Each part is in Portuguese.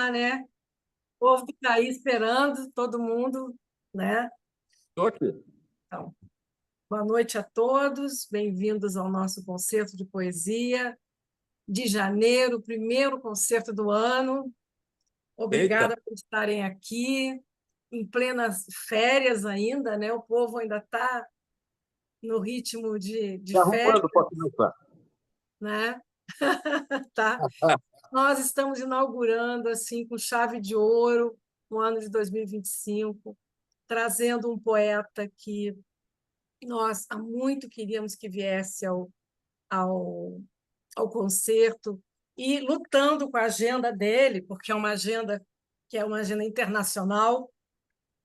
né? O povo que está aí esperando, todo mundo, né? Estou aqui. Então, boa noite a todos, bem-vindos ao nosso concerto de poesia de janeiro, o primeiro concerto do ano. Eita, Obrigada por estarem aqui, em plenas férias ainda, né? O povo ainda está no ritmo de me férias, arrumando para começar. né? Tá? Nós estamos inaugurando assim com chave de ouro o ano de 2025, trazendo um poeta que nós há muito queríamos que viesse ao, ao concerto e lutando com a agenda dele, porque é uma agenda que é uma agenda internacional,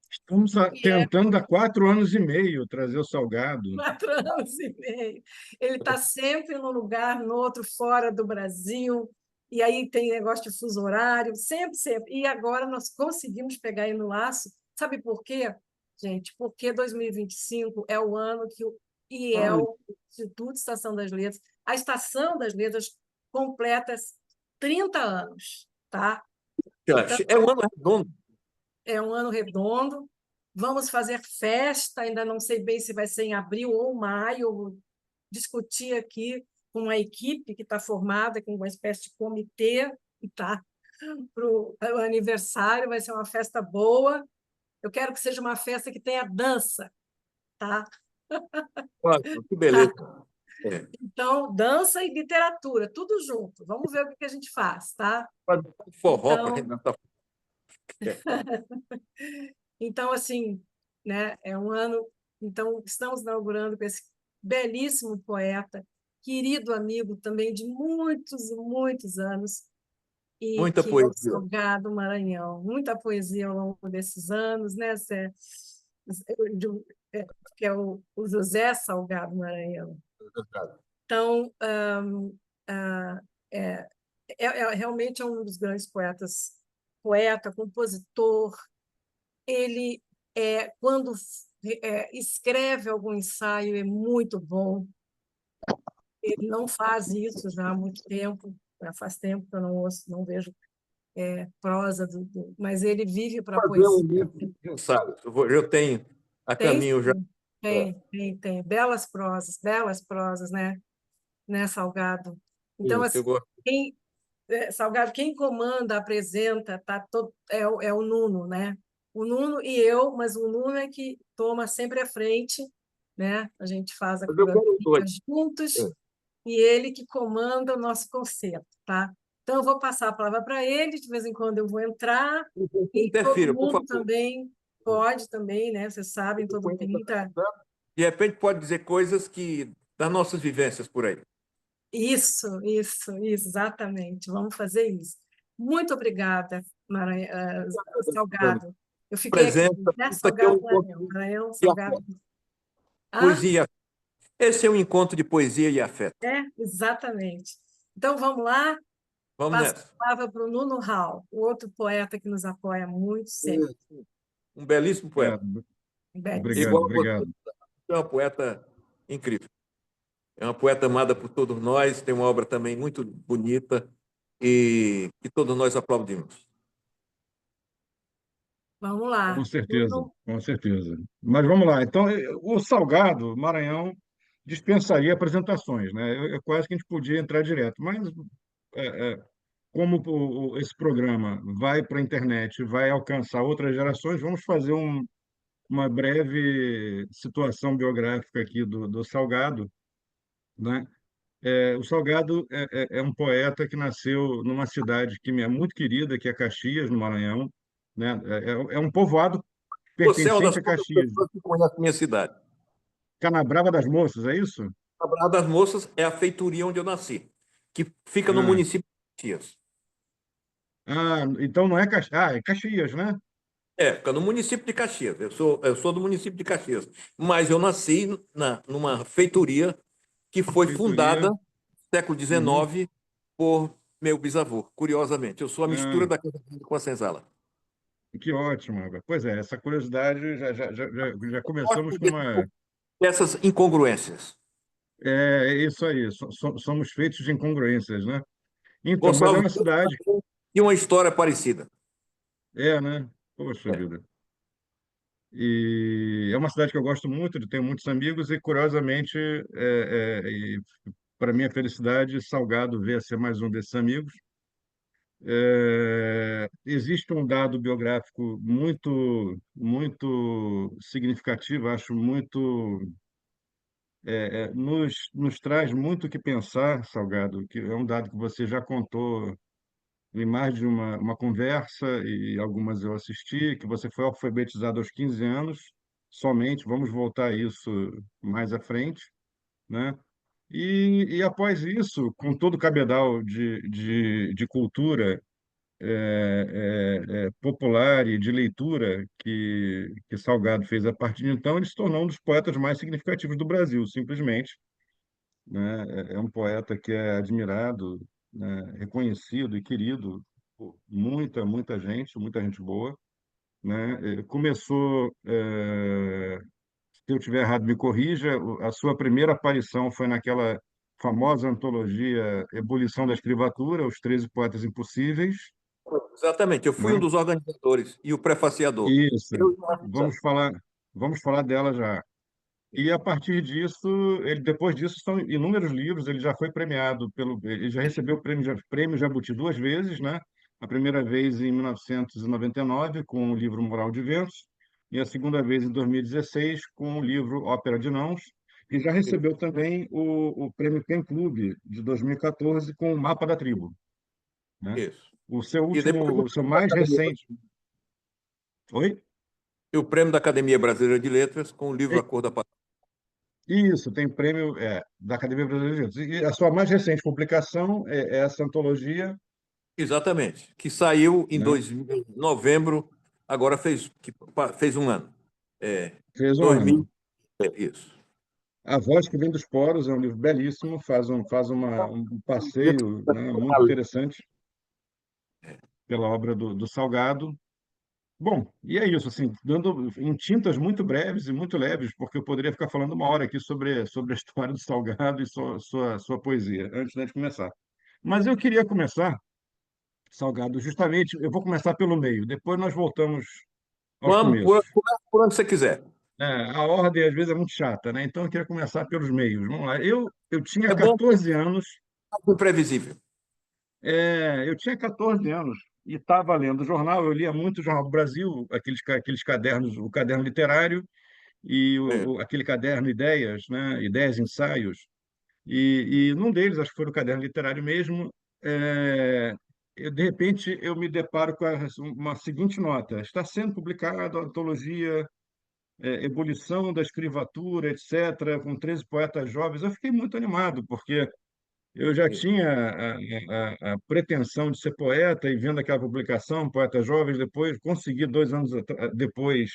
Estamos e é tentando há 4 anos e meio trazer o Salgado. 4 anos e meio. Ele está sempre num lugar, no outro, fora do Brasil, e aí tem negócio de fuso horário, sempre, sempre. E agora nós conseguimos pegar ele no laço. Sabe por quê, gente? Porque 2025 é o ano que o IEL, Instituto Estação das Letras, a Estação das Letras completa 30 anos, tá? Então, É um ano redondo. é um ano redondo. Vamos fazer festa, ainda não sei bem se vai ser em abril ou maio. Vou discutir aqui com a equipe que está formada, com uma espécie de comitê, tá? Para o aniversário, vai ser uma festa boa. Eu quero que seja uma festa que tenha dança, tá? Ótimo, que beleza. É. Então, dança e literatura, tudo junto. Vamos ver o que a gente faz, tá? Pode dar um forró para a Então, gente dançar. Então, assim, né, é um ano. Então, estamos inaugurando com esse belíssimo poeta, querido amigo também de muitos e muitos anos, e Muita que é o poesia. Salgado Maranhão. Muita poesia ao longo desses anos, né, Zé? Que é o José Salgado Maranhão. Então, ah, é, realmente é um dos grandes poetas, poeta, compositor. Ele, quando escreve algum ensaio, é muito bom. Ele não faz isso já há muito tempo, já faz tempo que eu não ouço, não vejo prosa, mas ele vive para a Fazer um poesia. livro de ensaios. Eu tenho a Tem, caminho já. sim, tem. Belas prosas, né, Salgado? Então, Isso, eu assim, gosto. Salgado, quem comanda, apresenta, é o Nuno, né? O Nuno e eu, mas o Nuno é que toma sempre a frente, né? A gente faz a Mas eu quero os curadoria dois. juntos e ele que comanda o nosso concerto, tá? Então, eu vou passar a palavra para ele, de vez em quando eu vou entrar, e todo Interfira, por mundo favor. também pode também, né? Vocês sabem, todo mundo tem muita. De repente pode dizer coisas das nossas vivências por aí. Isso, exatamente. Vamos fazer isso. Muito obrigada, Salgado. Eu fiquei aqui, Presença, né? isso aqui é um Salgado, encontro Maranhão, de Salgado. afeto. Ah, Poesia. Esse é um encontro de poesia e afeto. exatamente. Então, vamos lá. Vamos Passo nessa. a palavra para o Nuno Hall, o outro poeta que nos apoia muito sempre. Um belíssimo poeta. Belíssimo. Obrigado, Igual a você, obrigado. é uma poeta incrível. É uma poeta amada por todos nós, tem uma obra também muito bonita e que todos nós aplaudimos. Vamos lá. Com certeza, Nuno, com certeza. Mas vamos lá. Então, o Salgado, Maranhão, dispensaria apresentações, né? Quase que a gente podia entrar direto, mas como esse programa vai para a internet, vai alcançar outras gerações, vamos fazer uma breve situação biográfica aqui do Salgado, né? O Salgado é um poeta que nasceu numa cidade que me é muito querida, que é Caxias, no Maranhão, né? É um povoado Você é uma das pertencente a poucas Caxias. pessoas que conhecem a minha cidade. Canabrava das Moças, é isso? A Barra das Moças é a feitoria onde eu nasci, que fica no Ah, município de Caxias. então não é Caxias. Ah, é Caxias, né? É, fica no município de Caxias. Eu sou do município de Caxias, mas eu nasci numa feitoria que foi fundada Feitoria. no século Uhum. XIX por meu bisavô. Curiosamente, eu sou a mistura Ah, da Casa Grande com a Senzala. que ótimo, rapaz. Pois é, essa curiosidade já começamos Gosto com uma. dessas incongruências. É isso aí, somos feitos de incongruências, né? Então, mas é Gonçalves uma Dias cidade. e uma história parecida. Né? Poxa É. vida. E é uma cidade que eu gosto muito, tenho muitos amigos e, curiosamente, para minha felicidade, Salgado veio a ser mais um desses amigos. Existe um dado biográfico muito significativo, acho muito, nos traz muito o que pensar, Salgado, que é um dado que você já contou em mais de uma conversa, e algumas eu assisti, que você foi alfabetizado aos 15 anos, somente, vamos voltar a isso mais à frente, né? E após isso, com todo o cabedal de cultura popular e de leitura que Salgado fez a partir de então, ele se tornou um dos poetas mais significativos do Brasil, simplesmente, né? É um poeta que é admirado, né? Reconhecido e querido por muita gente boa, né? Começou, se eu estiver errado, me corrija, a sua primeira aparição foi naquela famosa antologia Ebulição da Escrivatura, Os 13 Poetas Impossíveis, Exatamente, eu fui um né? dos organizadores e o prefaciador. Isso, Eu e o vamos falar, vamos falar dela já. E a partir disso, ele depois disso são inúmeros livros, ele já foi premiado ele já recebeu o prêmio Jabuti duas vezes, né? A primeira vez em 1999 com o livro Moral de Ventos e a segunda vez em 2016 com o livro Ópera de Nãos, e já recebeu também o prêmio Pen Club de 2014 com o Mapa da Tribo, né? Isso. O seu E depois último, o seu mais recente, oi? o prêmio da Academia Brasileira de Letras com o livro A Cor da Paz. Isso, tem prêmio da Academia Brasileira de Letras. E a sua mais recente publicação é essa antologia, Exatamente, que saiu em né? novembro, agora fez um ano. É, Fez um 2000, ano. isso. A Voz que Vem dos Poros é um livro belíssimo, faz um passeio, né, muito interessante pela obra do Salgado. Bom, e é isso, assim, dando em tintas muito breves e muito leves, porque eu poderia ficar falando uma hora aqui sobre a história do Salgado e sua poesia, antes de começar. Mas eu queria começar, Salgado, justamente, eu vou começar pelo meio, depois nós voltamos aos Vamos começos. por onde você quiser. A ordem, às vezes, é muito chata, né? Então, eu queria começar pelos meios. Vamos lá. Eu tinha É bom, 14 anos, imprevisível. e estava lendo jornal, eu lia muito o Jornal do Brasil, aqueles cadernos, o caderno literário e É, aquele caderno Ideias, né? Ideias, Ensaios. E num deles, acho que foi no caderno literário mesmo, de repente eu me deparo com uma seguinte nota: está sendo publicada a antologia Ebulição da Escrivatura, etc., com 13 poetas jovens. Eu fiquei muito animado, porque eu já é, tinha a pretensão de ser poeta, e vendo aquela publicação, Poetas Jovens, depois consegui, 2 anos depois,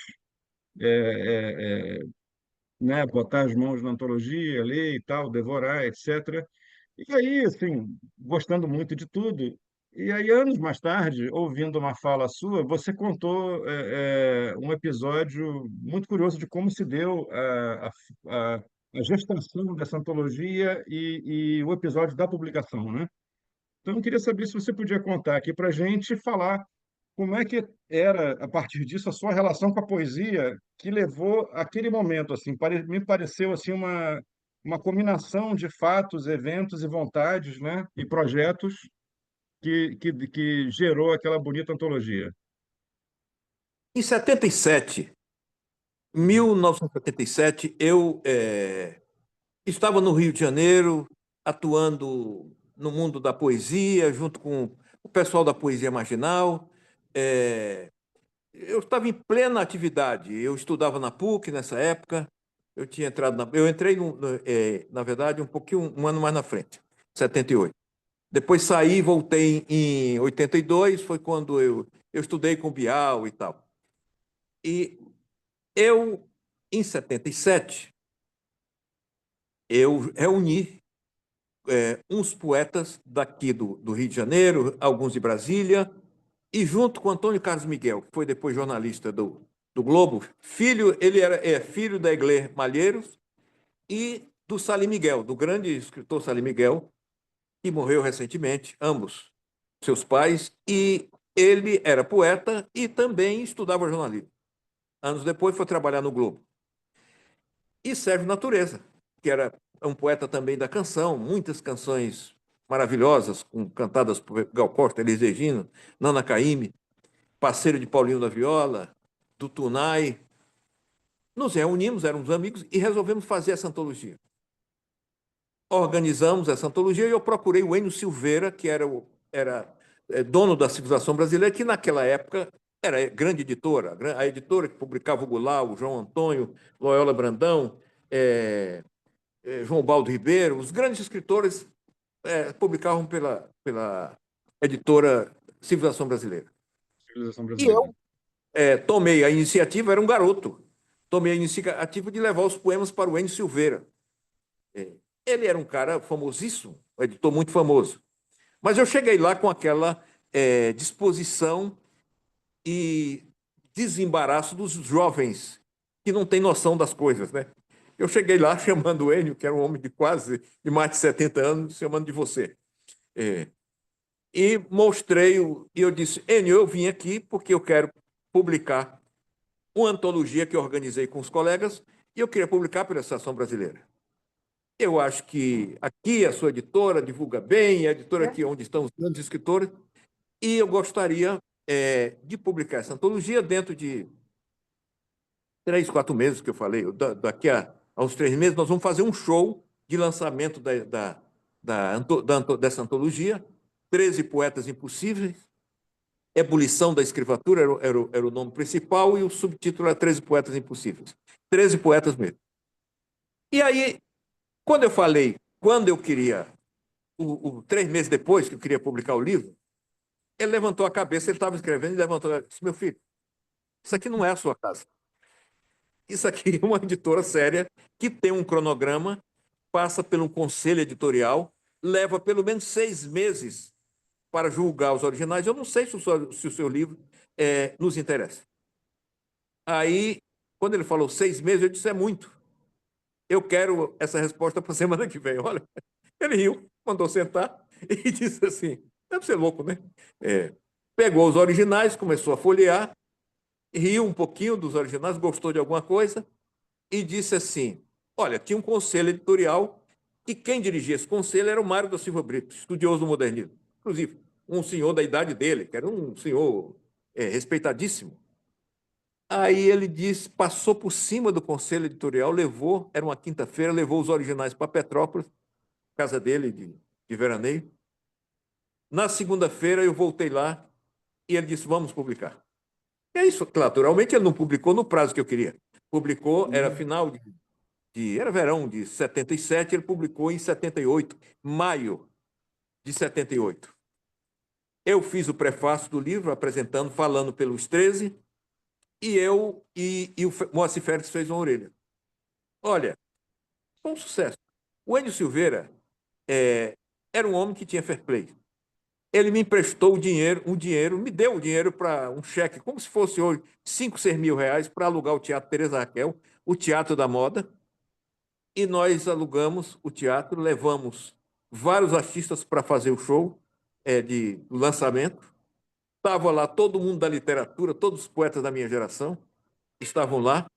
né, botar as mãos na antologia, ler e tal, devorar, etc. E aí, assim, gostando muito de tudo. E aí, anos mais tarde, ouvindo uma fala sua, você contou um episódio muito curioso de como se deu a gestação dessa antologia e o episódio da publicação, né? Então, eu queria saber se você podia contar aqui para a gente e falar como é que era, a partir disso, a sua relação com a poesia que levou aquele momento, assim, me pareceu assim uma combinação de fatos, eventos e vontades, né, e projetos que gerou aquela bonita antologia. Em 77, 1977, eu estava no Rio de Janeiro, atuando no mundo da poesia, junto com o pessoal da poesia marginal. É, eu estava em plena atividade. Eu estudava na PUC nessa época. Eu entrei, na verdade, um ano mais na frente, 78. Depois saí e voltei em 82, foi quando eu estudei com Bial e tal. E eu, em 77, eu reuni uns poetas daqui do Rio de Janeiro, alguns de Brasília, e junto com Antônio Carlos Miguel, que foi depois jornalista do Globo, ele é filho da Egler Malheiros e do Salim Miguel, do grande escritor Salim Miguel, que morreu recentemente, ambos. seus pais, e ele era poeta e também estudava jornalismo. Anos depois foi trabalhar no Globo. E Sérgio Natureza, que era um poeta também da canção, muitas canções maravilhosas, cantadas por Gal Costa, Elis Regina, Nana Caymmi, parceiro de Paulinho da Viola, do Tunai. Nos reunimos, éramos amigos, e resolvemos fazer essa antologia. Organizamos essa antologia e eu procurei o Enio Silveira, que era dono da Civilização Brasileira, que naquela época era grande editora, a editora que publicava o Goulart, o João Antônio, Loyola Brandão, João Baldo Ribeiro, os grandes escritores publicavam pela editora Civilização Brasileira. Civilização E brasileira. eu tomei a iniciativa, era um garoto, tomei a iniciativa de levar os poemas para o Enio Silveira. Ele era um cara famosíssimo, um editor muito famoso. Mas eu cheguei lá com aquela disposição e desembaraço dos jovens que não têm noção das coisas, né? Eu cheguei lá chamando o Enio, que era um homem de mais de 70 anos, chamando de você. E mostrei, e eu disse, Enio, eu vim aqui porque eu quero publicar uma antologia que eu organizei com os colegas e eu queria publicar pela Associação Brasileira. Eu acho que aqui a sua editora divulga bem, a editora aqui onde estão os grandes escritores, e eu gostaria de publicar essa antologia dentro de 3, 4 meses, que eu falei. Daqui a uns 3 meses, nós vamos fazer um show de lançamento dessa antologia, 13 Poetas Impossíveis, Ebulição da Escrivatura era o nome principal, e o subtítulo era 13 Poetas Impossíveis. 13 poetas mesmo. E aí, quando eu falei, quando eu queria, 3 meses depois que eu queria publicar o livro, ele levantou a cabeça, ele estava escrevendo e levantou e disse, meu filho, isso aqui não é a sua casa. Isso aqui é uma editora séria que tem um cronograma, passa pelo conselho editorial, leva pelo menos 6 meses para julgar os originais. Eu não sei se o seu livro nos interessa. Aí, quando ele falou 6 meses, eu disse, é muito. Eu quero essa resposta para a semana que vem. Olha, ele riu, mandou sentar e disse assim, deve ser louco, né? Pegou os originais, começou a folhear, riu um pouquinho dos originais, gostou de alguma coisa e disse assim, olha, tinha um conselho editorial e quem dirigia esse conselho era o Mário da Silva Brito, estudioso do modernismo. Inclusive, um senhor da idade dele, que era um senhor respeitadíssimo. Aí ele disse, passou por cima do conselho editorial, levou, era uma quinta-feira, levou os originais para Petrópolis, casa dele de veraneio. Na segunda-feira eu voltei lá e ele disse, vamos publicar. E é isso, naturalmente ele não publicou no prazo que eu queria. Publicou, era final era verão de 77, ele publicou em 78, maio de 78. Eu fiz o prefácio do livro, apresentando, falando pelos 13, e o Moacir Félix fez uma orelha. Olha, foi um sucesso. O Enio Silveira era um homem que tinha fair play. Ele me emprestou um dinheiro, me deu o dinheiro para um cheque, como se fosse hoje, 5, 6 mil reais, para alugar o Teatro Teresa Raquel, o Teatro da Moda, e nós alugamos o teatro, levamos vários artistas para fazer o show de lançamento. Estava lá todo mundo da literatura, todos os poetas da minha geração estavam lá,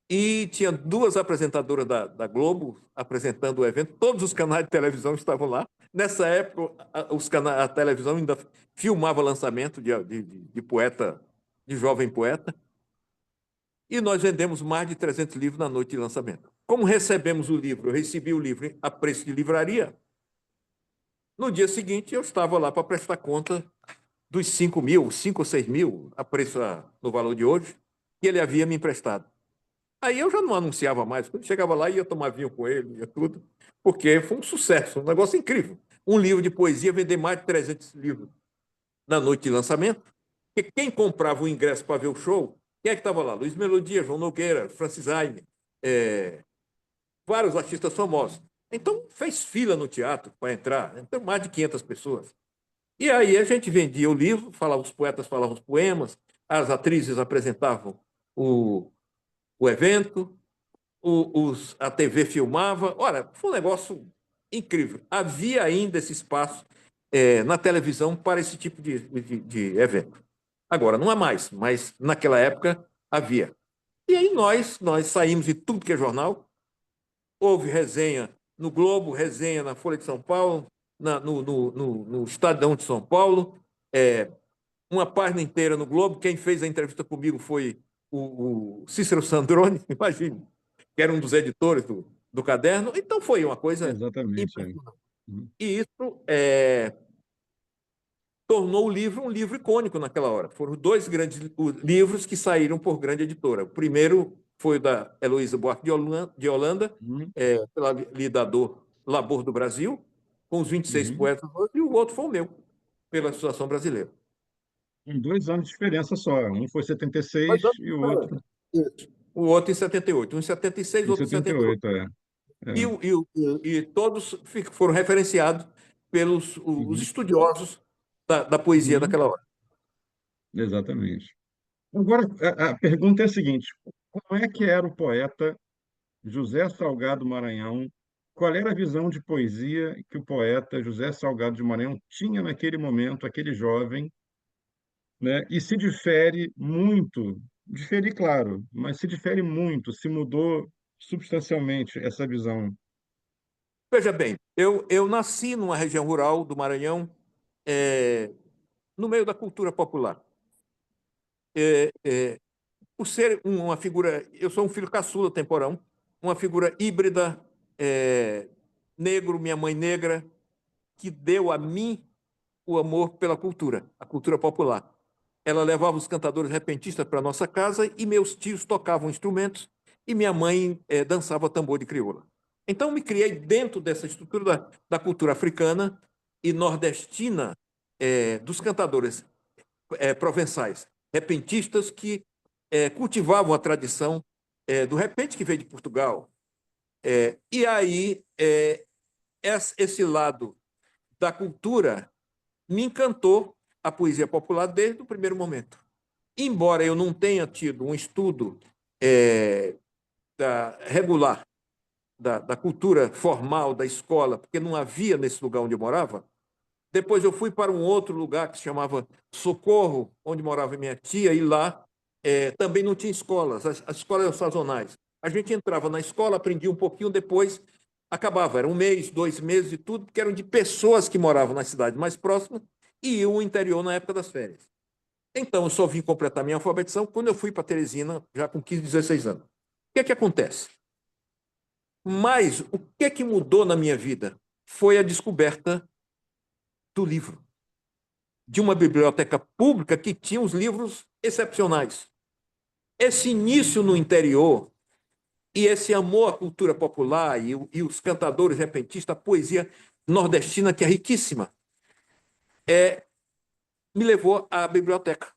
e tinha 2 apresentadoras da Globo apresentando o evento, todos os canais de televisão estavam lá. Nessa época, a televisão ainda filmava lançamento de poeta, de jovem poeta, e nós vendemos mais de 300 livros na noite de lançamento. Como recebemos o livro, eu recebi o livro a preço de livraria, no dia seguinte eu estava lá para prestar conta dos 5 ou 6 mil, a preço no valor de hoje, que ele havia me emprestado. Aí eu já não anunciava mais, quando chegava lá ia tomar vinho com ele, ia tudo, porque foi um sucesso, um negócio incrível. Um livro de poesia vender mais de 300 livros na noite de lançamento, porque quem comprava o ingresso para ver o show, quem é que estava lá? Luiz Melodia, João Nogueira, Francis Aime, vários artistas famosos. Então, fez fila no teatro para entrar, então, mais de 500 pessoas. E aí a gente vendia o livro, os poetas falavam os poemas, as atrizes apresentavam o evento, a TV filmava. Olha, foi um negócio incrível. Havia ainda esse espaço na televisão para esse tipo de evento. Agora, não há mais, mas naquela época havia. E aí nós saímos de tudo que é jornal. Houve resenha no Globo, resenha na Folha de São Paulo, no Estadão de São Paulo, uma página inteira no Globo. Quem fez a entrevista comigo foi o Cícero Sandrone, imagine, que era um dos editores do caderno. Então foi uma coisa Exatamente. impressionante. Uhum. E isso tornou o livro um livro icônico naquela hora. Foram dois grandes livros que saíram por grande editora. O primeiro foi o da Heloísa Buarque de Holanda, Uhum. pela Lidador Labor do Brasil, com os 26 Uhum. poetas, e o outro foi o meu, pela Associação Brasileira. Com 2 anos de diferença só. Um foi Mas 76 vamos e o para outro isso. O outro em 78. Um em 76, em outro em 78. 78. É. E todos foram referenciados pelos os Uhum. estudiosos da poesia Uhum. daquela hora. Exatamente. Agora, a pergunta é a seguinte: como é que era o poeta José Salgado Maranhão? Qual era a visão de poesia que o poeta José Salgado de Maranhão tinha naquele momento, aquele jovem, né? E se difere muito, difere, claro, mas se difere muito, se mudou substancialmente essa visão. Veja bem, eu nasci numa região rural do Maranhão, no meio da cultura popular. Por ser uma figura, eu sou um filho caçula temporão, uma figura híbrida, negro, minha mãe negra, que deu a mim o amor pela cultura, a cultura popular. Ela levava os cantadores repentistas para nossa casa e meus tios tocavam instrumentos e minha mãe dançava tambor de crioula. Então, me criei dentro dessa estrutura da cultura africana e nordestina, dos cantadores provençais, repentistas que cultivavam a tradição do repente que veio de Portugal. E aí, esse lado da cultura me encantou a poesia popular desde o primeiro momento. Embora eu não tenha tido um estudo regular da cultura formal da escola, porque não havia nesse lugar onde eu morava, depois eu fui para um outro lugar que se chamava Socorro, onde morava minha tia, e lá também não tinha escolas, as escolas eram sazonais. A gente entrava na escola, aprendia um pouquinho, depois acabava. Era 1 mês, 2 meses e tudo, porque eram de pessoas que moravam na cidade mais próxima e iam ao interior na época das férias. Então, eu só vim completar minha alfabetização quando eu fui para Teresina, já com 15, 16 anos. O que acontece? Mas o que mudou na minha vida foi a descoberta do livro, de uma biblioteca pública que tinha os livros excepcionais. Esse início no interior e esse amor à cultura popular e os cantadores repentistas, a poesia nordestina, que é riquíssima, me levou à biblioteca.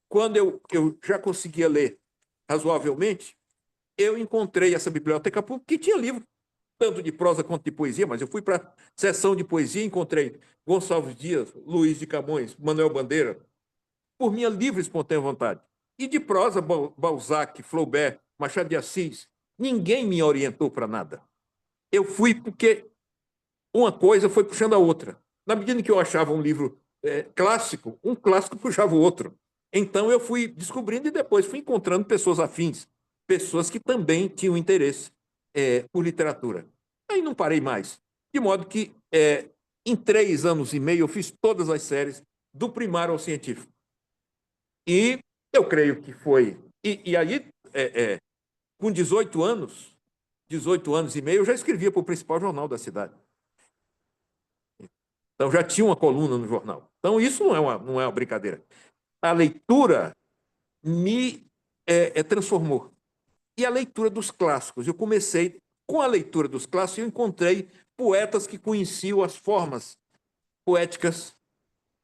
Quando eu já conseguia ler razoavelmente, eu encontrei essa biblioteca pública que tinha livro, tanto de prosa quanto de poesia, mas eu fui para a seção de poesia e encontrei Gonçalves Dias, Luiz de Camões, Manuel Bandeira, por minha livre e espontânea vontade. E de prosa, Balzac, Flaubert, Machado de Assis. Ninguém me orientou para nada. Eu fui porque uma coisa foi puxando a outra. Na medida que eu achava um livro clássico, um clássico puxava o outro. Então eu fui descobrindo e depois fui encontrando pessoas afins, pessoas que também tinham interesse por literatura. Aí não parei mais. De modo que, em 3 anos e meio, eu fiz todas as séries, do primário ao científico. E eu creio que foi. E aí, com 18 anos e meio, eu já escrevia para o principal jornal da cidade. Então, já tinha uma coluna no jornal. Então, isso não é uma brincadeira. A leitura me transformou. E a leitura dos clássicos. Eu comecei com a leitura dos clássicos e eu encontrei poetas que conheciam as formas poéticas,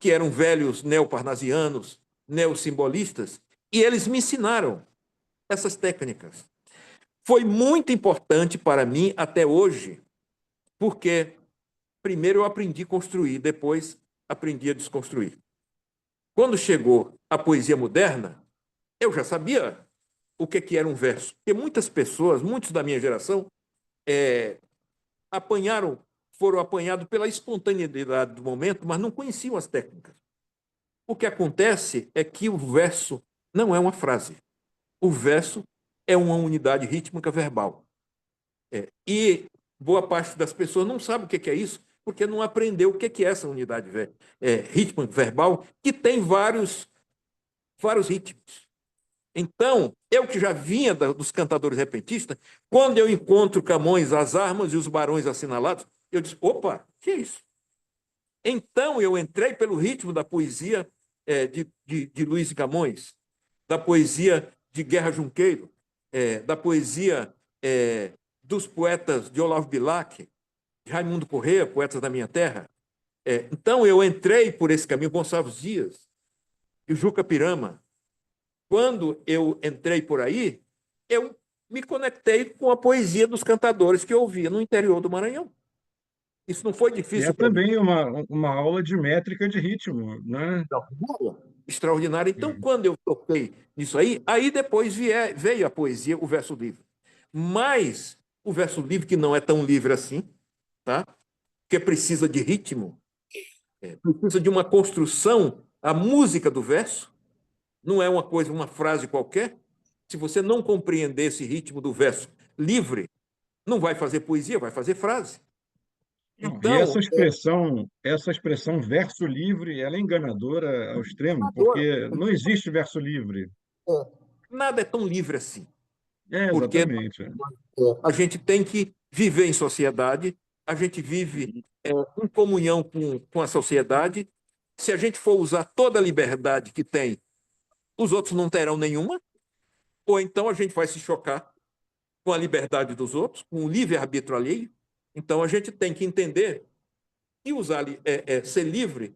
que eram velhos neoparnasianos, neossimbolistas, e eles me ensinaram essas técnicas. Foi muito importante para mim até hoje, porque primeiro eu aprendi a construir, depois aprendi a desconstruir. Quando chegou a poesia moderna, eu já sabia o que era um verso, porque muitas pessoas, muitos da minha geração, apanharam foram apanhados pela espontaneidade do momento, mas não conheciam as técnicas. O que acontece é que o verso não é uma frase. O verso é uma unidade rítmica verbal. E boa parte das pessoas não sabe o que é isso, porque não aprendeu o que é essa unidade rítmica verbal, que tem vários ritmos. Então, eu que já vinha dos cantadores repentistas, quando eu encontro Camões, as armas e os barões assinalados, eu disse, opa, que é isso? Então, eu entrei pelo ritmo da poesia de Luiz de Camões, da poesia de Guerra Junqueiro, da poesia dos poetas de Olavo Bilac, de Raimundo Corrêa, poetas da minha terra. Então, eu entrei por esse caminho, Gonçalves Dias e Juca Pirama. Quando eu entrei por aí, eu me conectei com a poesia dos cantadores que eu ouvia no interior do Maranhão. Isso não foi E é difícil para mim. também uma aula de métrica de ritmo, né? Extraordinário. Então, quando eu toquei nisso aí depois veio a poesia, o verso livre. Mas o verso livre, que não é tão livre assim, tá? Porque precisa de ritmo, precisa de uma construção, a música do verso, não é uma coisa, uma frase qualquer. Se você não compreender esse ritmo do verso livre, não vai fazer poesia, vai fazer frase. Não, e Então, essa expressão verso livre, ela é enganadora ao extremo, agora, porque não existe verso livre. nada é tão livre assim, É, porque exatamente. a gente tem que viver em sociedade, a gente vive em comunhão com a sociedade. Se a gente for usar toda a liberdade que tem, os outros não terão nenhuma, ou então a gente vai se chocar com a liberdade dos outros, com o livre-arbítrio alheio. Então a gente tem que entender que ser livre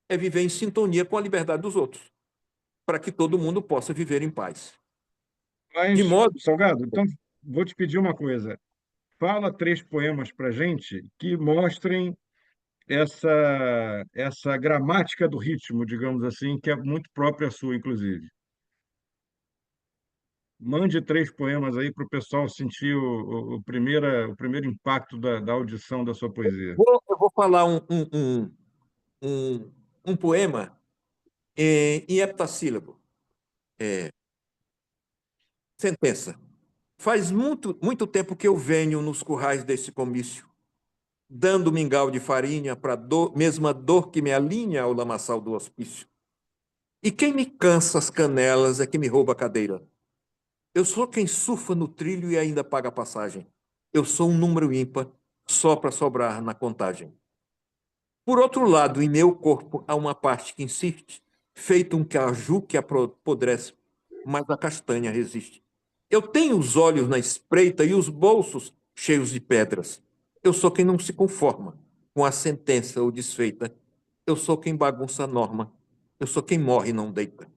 é viver em sintonia com a liberdade dos outros, para que todo mundo possa viver em paz. De Mas, modo. Salgado, então vou te pedir uma coisa. Fala 3 poemas para gente que mostrem essa gramática do ritmo, digamos assim, que é muito própria sua, inclusive. Mande 3 poemas aí para o pessoal sentir o primeiro impacto da audição da sua poesia. Eu vou falar um, um poema em heptassílabo. Sentença. Faz muito, muito tempo que eu venho nos currais desse comício, dando mingau de farinha para a mesma dor que me alinha ao lamaçal do hospício. E quem me cansa as canelas é que me rouba a cadeira. Eu sou quem surfa no trilho e ainda paga a passagem. Eu sou um número ímpar, só para sobrar na contagem. Por outro lado, em meu corpo há uma parte que insiste, feito um caju que apodrece, mas a castanha resiste. Eu tenho os olhos na espreita e os bolsos cheios de pedras. Eu sou quem não se conforma com a sentença ou desfeita. Eu sou quem bagunça a norma. Eu sou quem morre e não deita.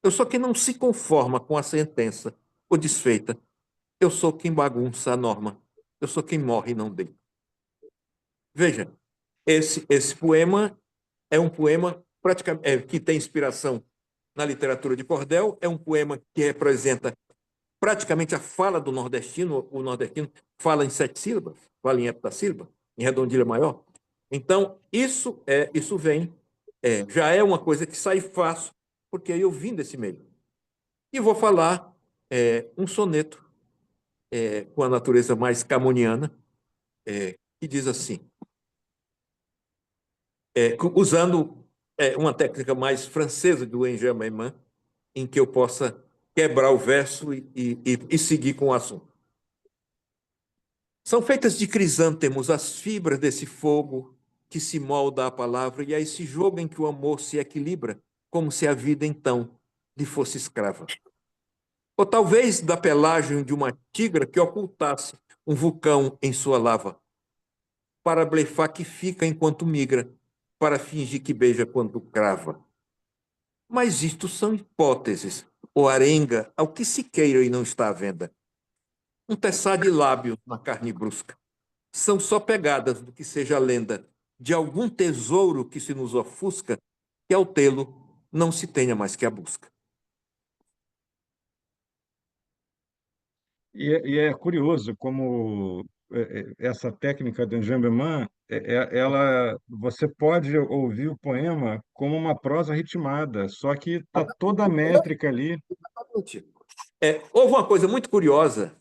Eu sou quem não se conforma com a sentença ou desfeita. Eu sou quem bagunça a norma. Eu sou quem morre e não deita. Veja, esse poema é um poema praticamente, que tem inspiração na literatura de cordel, é um poema que representa praticamente a fala do nordestino. O nordestino fala em 7 sílabas, fala em heptassílaba, em redondilha maior. Então, isso vem, já é uma coisa que sai fácil, porque eu vim desse meio. E vou falar um soneto com a natureza mais camoniana, que diz assim, usando uma técnica mais francesa do enjamement, em que eu possa quebrar o verso e seguir com o assunto. São feitas de crisântemos as fibras desse fogo que se molda à palavra, e a esse jogo em que o amor se equilibra, como se a vida então lhe fosse escrava. Ou talvez da pelagem de uma tigra que ocultasse um vulcão em sua lava, para blefar que fica enquanto migra, para fingir que beija quando crava. Mas isto são hipóteses, ou arenga ao que se queira e não está à venda. Um teçar de lábios na carne brusca. São só pegadas do que seja lenda, de algum tesouro que se nos ofusca, que ao tê-lo não se tenha mais que a busca. E é curioso como essa técnica do enjambement você pode ouvir o poema como uma prosa ritmada, só que está toda a métrica ali. Houve uma coisa muito curiosa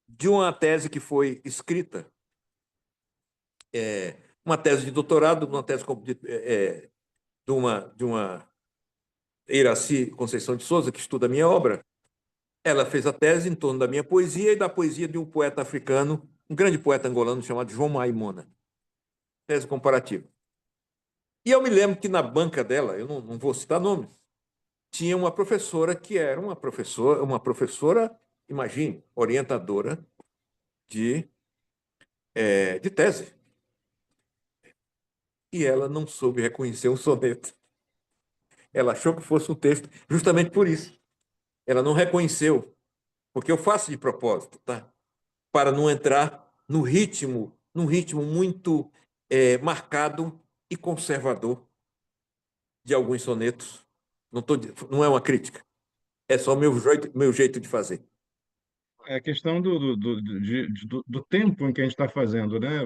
de uma tese que foi escrita, uma tese de doutorado, uma tese de uma Iraci Conceição de Souza, que estuda a minha obra. Ela fez a tese em torno da minha poesia e da poesia de um poeta africano, um grande poeta angolano chamado João Maimona. Tese comparativa. E eu me lembro que na banca dela, eu não vou citar nomes, tinha uma professora que era uma professora, imagine, orientadora de tese. E ela não soube reconhecer um soneto. Ela achou que fosse um texto, justamente por isso. Ela não reconheceu, porque eu faço de propósito, tá? Para não entrar no ritmo, num ritmo muito marcado e conservador de alguns sonetos. Não é uma crítica, é só meu jeito de fazer. É a questão do tempo em que a gente está fazendo, né?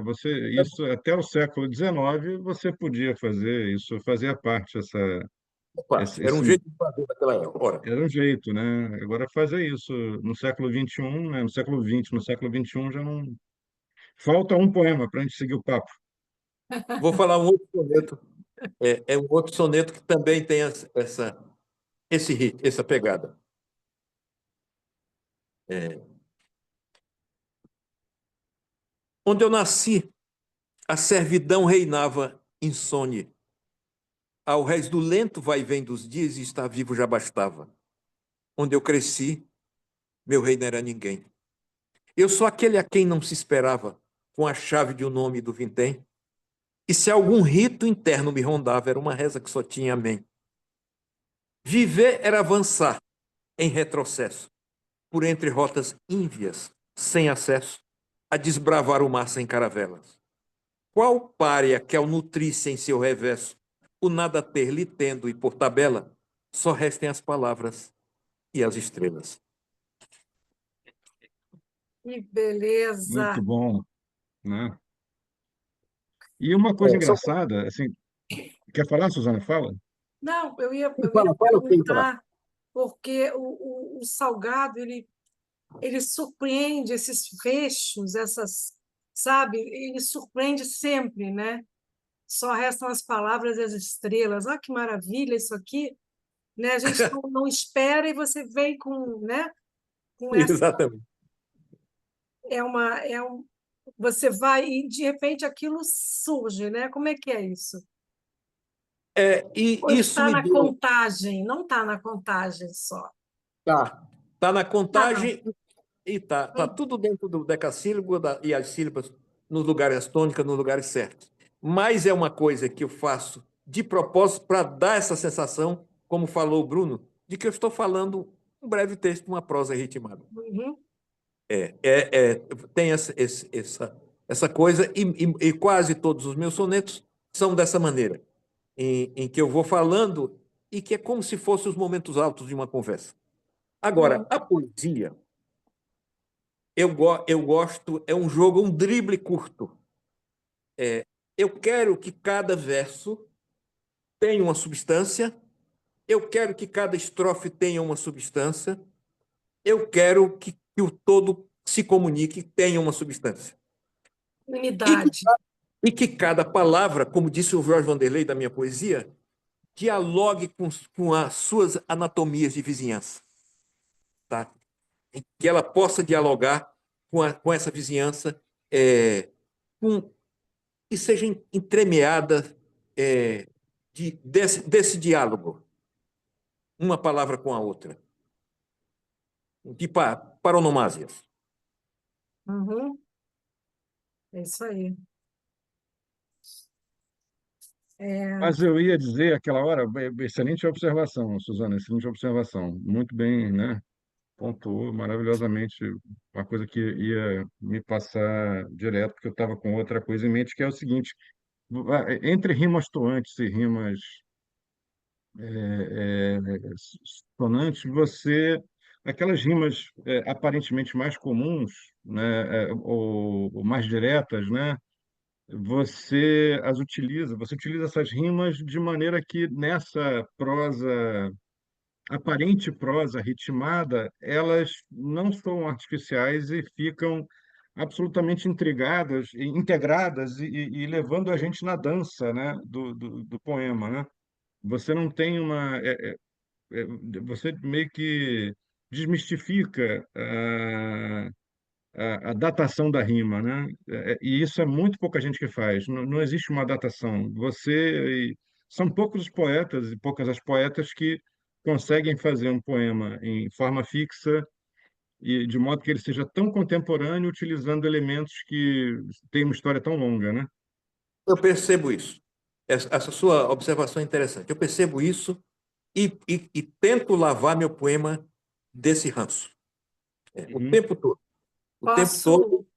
Isso até o século XIX você podia fazer, isso fazia parte, Era um jeito de fazer daquela hora. era um jeito, né? Agora fazer isso no século XXI, né? No século XX, no século XXI já não. Falta um poema para a gente seguir o papo. Vou falar um outro soneto. É um outro soneto que também tem essa pegada. Onde eu nasci, a servidão reinava insone. Ao rés do lento vai-vem dos dias e estar vivo já bastava. Onde eu cresci, meu rei não era ninguém. Eu sou aquele a quem não se esperava, com a chave de um nome do vintém. E se algum rito interno me rondava, era uma reza que só tinha amém. Viver era avançar em retrocesso, por entre rotas ínvias, sem acesso, a desbravar o mar sem caravelas. Qual pária que ao nutrisse em seu reverso, o nada ter lhe tendo e por tabela, só restem as palavras e as estrelas. Que Muito beleza! bom, né? E uma coisa Só engraçada, assim, quer falar, Suzana? Fala. Não, eu ia fala o que ele fala. perguntar, porque o Salgado, ele surpreende esses fechos, sabe? Ele surpreende sempre, né? Só restam as palavras e as estrelas. Olha que maravilha isso aqui, né? A gente não espera e você vem né? Com essa Exatamente. você vai e de repente aquilo surge, né? Como é que é isso? E Ou isso está me na deu. contagem? Não está na contagem só. Tá na Ah, não. contagem e tá tudo dentro do decassílabo e as sílabas nos lugares tônicas, nos lugares certos. Mas é uma coisa que eu faço de propósito para dar essa sensação, como falou o Bruno, de que eu estou falando um breve texto, uma prosa ritmada. Uhum. Tem essa coisa, e quase todos os meus sonetos são dessa maneira, em que eu vou falando e que é como se fossem os momentos altos de uma conversa. Agora, Uhum. a poesia, eu gosto, é um jogo, um drible curto. Eu quero que cada verso tenha uma substância, eu quero que cada estrofe tenha uma substância, eu quero que o todo se comunique, tenha uma substância. E que, Unidade. e que cada palavra, como disse o Jorge Vanderlei da minha poesia, dialogue com as suas anatomias de vizinhança, tá? Que ela possa dialogar com essa vizinhança, com, que seja entremeada desse diálogo, uma palavra com a outra, de paronomásias. Uhum. É isso aí. É, Mas eu ia dizer aquela hora, excelente observação, Suzana, excelente observação. Muito bem, né? Pontuou maravilhosamente uma coisa que ia me passar direto, porque eu estava com outra coisa em mente, que é o seguinte: entre rimas toantes e rimas sonantes, você aquelas rimas aparentemente mais comuns, né, ou mais diretas, né, você utiliza essas rimas de maneira que nessa prosa, aparente prosa ritmada, elas não são artificiais e ficam absolutamente integradas e levando a gente na dança, né, do poema, né? Você não tem é, você meio que desmistifica a datação da rima, né? E isso é muito pouca gente que faz. Não, não existe uma datação. São poucos os poetas e poucas as poetas que conseguem fazer um poema em forma fixa e de modo que ele seja tão contemporâneo, utilizando elementos que têm uma história tão longa, né? Eu percebo isso. Essa sua observação é interessante. Eu percebo isso e tento lavar meu poema desse ranço. O Uhum. tempo todo. O tempo Posso, todo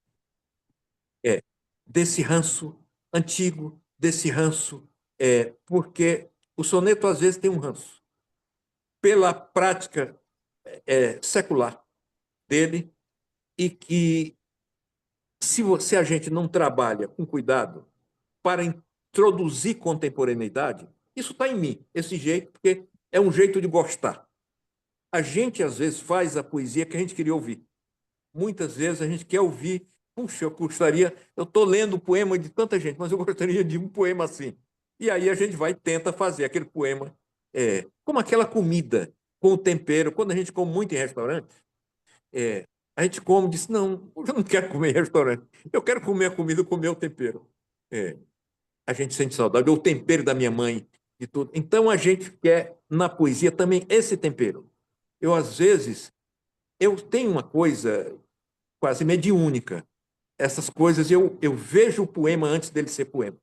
é desse ranço antigo, desse ranço, porque o soneto às vezes tem um ranço. Pela prática secular dele, e que se a gente não trabalha com cuidado para introduzir contemporaneidade, isso está em mim, esse jeito, porque é um jeito de gostar. A gente, às vezes, faz a poesia que a gente queria ouvir. Muitas vezes a gente quer ouvir, puxa, eu estou lendo o poema de tanta gente, mas eu gostaria de um poema assim. E aí a gente vai e tenta fazer aquele poema, como aquela comida, com o tempero. Quando a gente come muito em restaurante, a gente come e diz, não, eu não quero comer em restaurante, eu quero comer a comida com o meu tempero. É, a gente sente saudade, ou o tempero da minha mãe, de tudo. Então a gente quer, na poesia, também esse tempero. Eu, às vezes, eu tenho uma coisa quase mediúnica. Essas coisas, eu vejo o poema antes dele ser poema.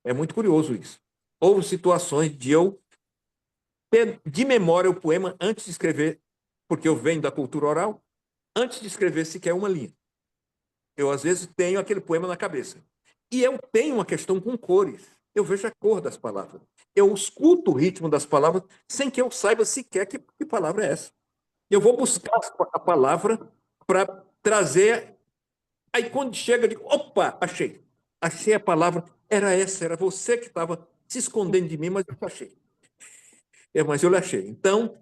É muito curioso isso. Houve situações de eu ter de memória o poema antes de escrever, porque eu venho da cultura oral, antes de escrever sequer uma linha. Eu, às vezes, tenho aquele poema na cabeça. E eu tenho uma questão com cores. Eu vejo a cor das palavras. Eu escuto o ritmo das palavras sem que eu saiba sequer que palavra é essa. Eu vou buscar a palavra para trazer. Aí, quando chega, eu digo: opa, achei. Achei a palavra. Era essa, era você que estava se escondendo de mim, mas eu achei. Mas eu achei. Então,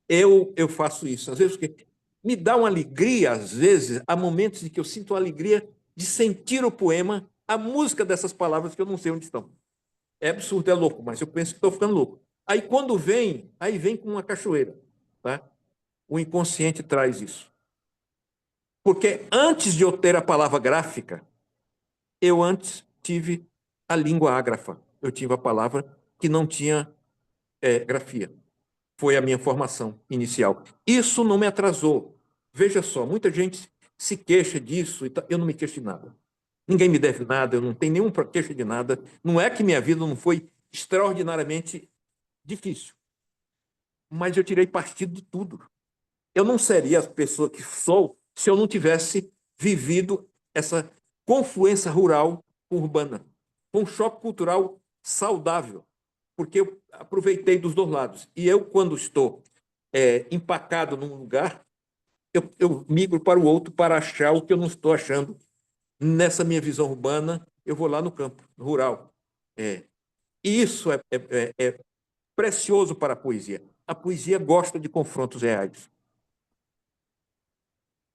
eu faço isso. Às vezes, porque me dá uma alegria, às vezes, há momentos em que eu sinto a alegria de sentir o poema, a música dessas palavras que eu não sei onde estão. É absurdo, é louco, mas eu penso que estou ficando louco. Aí quando vem, aí vem com uma cachoeira, tá? O inconsciente traz isso. Porque antes de eu ter a palavra gráfica, eu antes tive a língua ágrafa. Eu tive a palavra que não tinha grafia. Foi a minha formação inicial. Isso não me atrasou. Veja só, muita gente se queixa disso, eu não me queixo de nada. Ninguém me deve nada, eu não tenho nenhum queixa de nada. Não é que minha vida não foi extraordinariamente difícil, mas eu tirei partido de tudo. Eu não seria a pessoa que sou se eu não tivesse vivido essa confluência rural com urbana, um choque cultural saudável, porque eu aproveitei dos dois lados. E eu, quando estou empacado num lugar, eu migro para o outro para achar o que eu não estou achando nessa minha visão urbana. Eu vou lá no campo, no rural. É. E isso é precioso para a poesia. A poesia gosta de confrontos reais.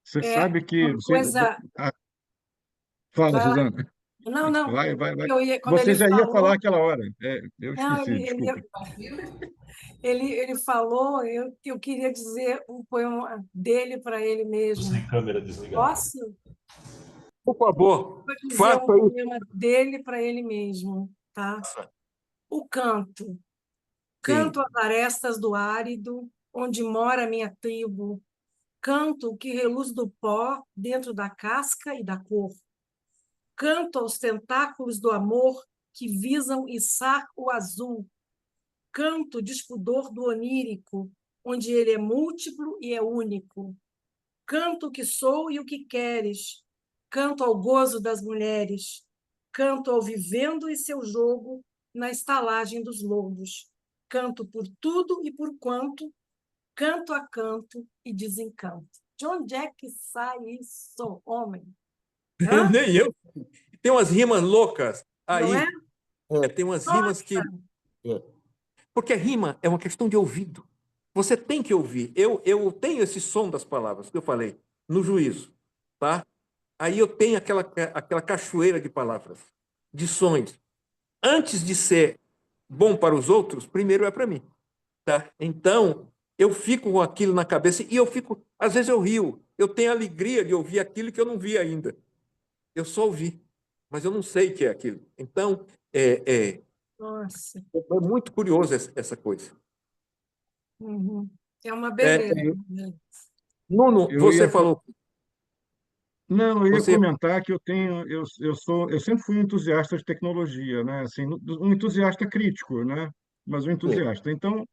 Você é, sabe que... uma coisa, Ah, fala, vai lá. Suzana. Não, não, Vai. quando Você ele já ia falar falou, aquela hora. Eu não, esqueci, desculpa. ele falou, eu queria dizer um poema dele para ele mesmo. Câmera desligada. Posso? Por favor, Vou dizer um faça isso. poema dele para ele mesmo, tá? O canto. Sim. Canto as arestas do árido, onde mora minha tribo. Canto o que reluz do pó dentro da casca e da cor. Canto aos tentáculos do amor que visam içar o azul. Canto o despudor do onírico, onde ele é múltiplo e é único. Canto o que sou e o que queres. Canto ao gozo das mulheres. Canto ao vivendo e seu jogo na estalagem dos lobos. Canto por tudo e por quanto. canto a canto e desencanto. De onde é que sai isso, homem? Hã? Nem eu. Tem umas rimas loucas Não é? aí. Tem umas rimas que... Nossa, É. Porque rima é uma questão de ouvido. Você tem que ouvir. Eu tenho esse som das palavras que eu falei no juízo, tá? Aí eu tenho aquela cachoeira de palavras, de sons. Antes de ser bom para os outros, primeiro é para mim, tá? Então, eu fico com aquilo na cabeça e eu fico, às vezes eu rio. Eu tenho alegria de ouvir aquilo que eu não vi ainda. Eu só ouvi, mas eu não sei o que é aquilo. Então, nossa. é muito curioso essa coisa. Uhum. É uma É, beleza, né? Nuno, Eu você ia, falou, não, eu ia você comentar que eu sempre fui um entusiasta de tecnologia, né? Assim, um entusiasta crítico, né? Mas um entusiasta. Então,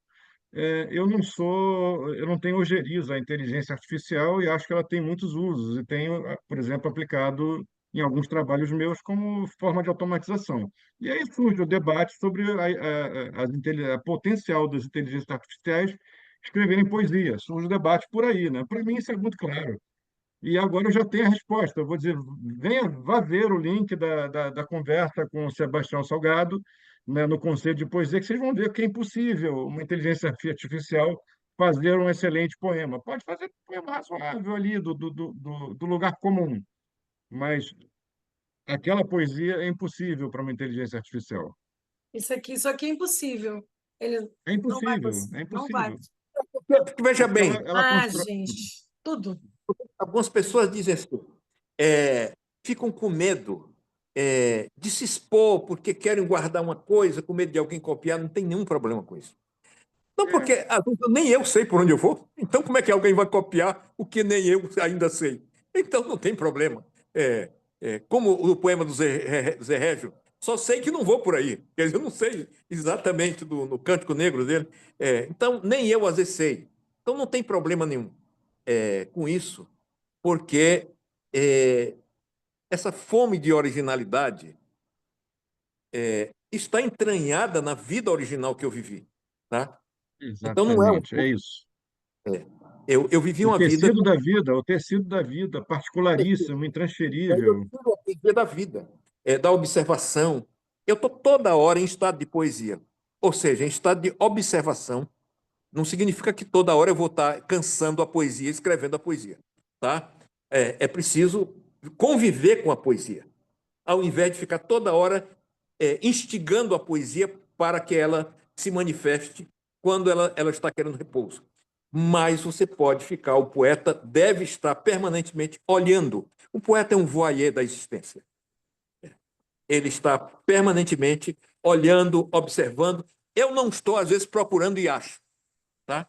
eu não tenho ojeriza à inteligência artificial e acho que ela tem muitos usos e tenho, por exemplo, aplicado em alguns trabalhos meus como forma de automatização. E aí surge o debate sobre a potencial das inteligências artificiais escreverem poesia. Surge o debate por aí, né? Para mim isso é muito claro. E agora eu já tenho a resposta. Eu vou dizer, vá ver o link da conversa com o Sebastião Salgado, né, no Conselho de Poesia, que vocês vão ver que é impossível uma inteligência artificial fazer um excelente poema. Pode fazer um poema razoável ali, do lugar comum, mas aquela poesia é impossível para uma inteligência artificial. Isso aqui é impossível. Ele É não vai impossível, é conseguir, não vai impossível. conseguir. veja Porque bem, ela Ah, constrói. gente, tudo. algumas pessoas dizem assim, ficam com medo de se expor porque querem guardar uma coisa, com medo de alguém copiar, não tem nenhum problema com isso. Não, É, porque nem eu sei por onde eu vou, então como é que alguém vai copiar o que nem eu ainda sei? Então não tem problema. Como o poema do Zé Régio, só sei que não vou por aí, quer dizer, eu não sei exatamente no Cântico Negro dele, então nem eu às vezes sei. Então não tem problema nenhum com isso, porque essa fome de originalidade está entranhada na vida original que eu vivi, tá? Então não é exatamente, é isso. eu vivi uma vida O tecido da vida, particularíssimo, eu intransferível. tiro a poesia da vida, da observação. Eu estou toda hora em estado de poesia, ou seja, em estado de observação. Não significa que toda hora eu vou estar cansando a poesia, escrevendo a poesia, tá? É preciso conviver com a poesia, ao invés de ficar toda hora instigando a poesia para que ela se manifeste quando ela está querendo repouso. Mas você pode ficar, o poeta deve estar permanentemente olhando. O poeta é um voyeur da existência. Ele está permanentemente olhando, observando. Eu não estou, às vezes, procurando e acho. Tá?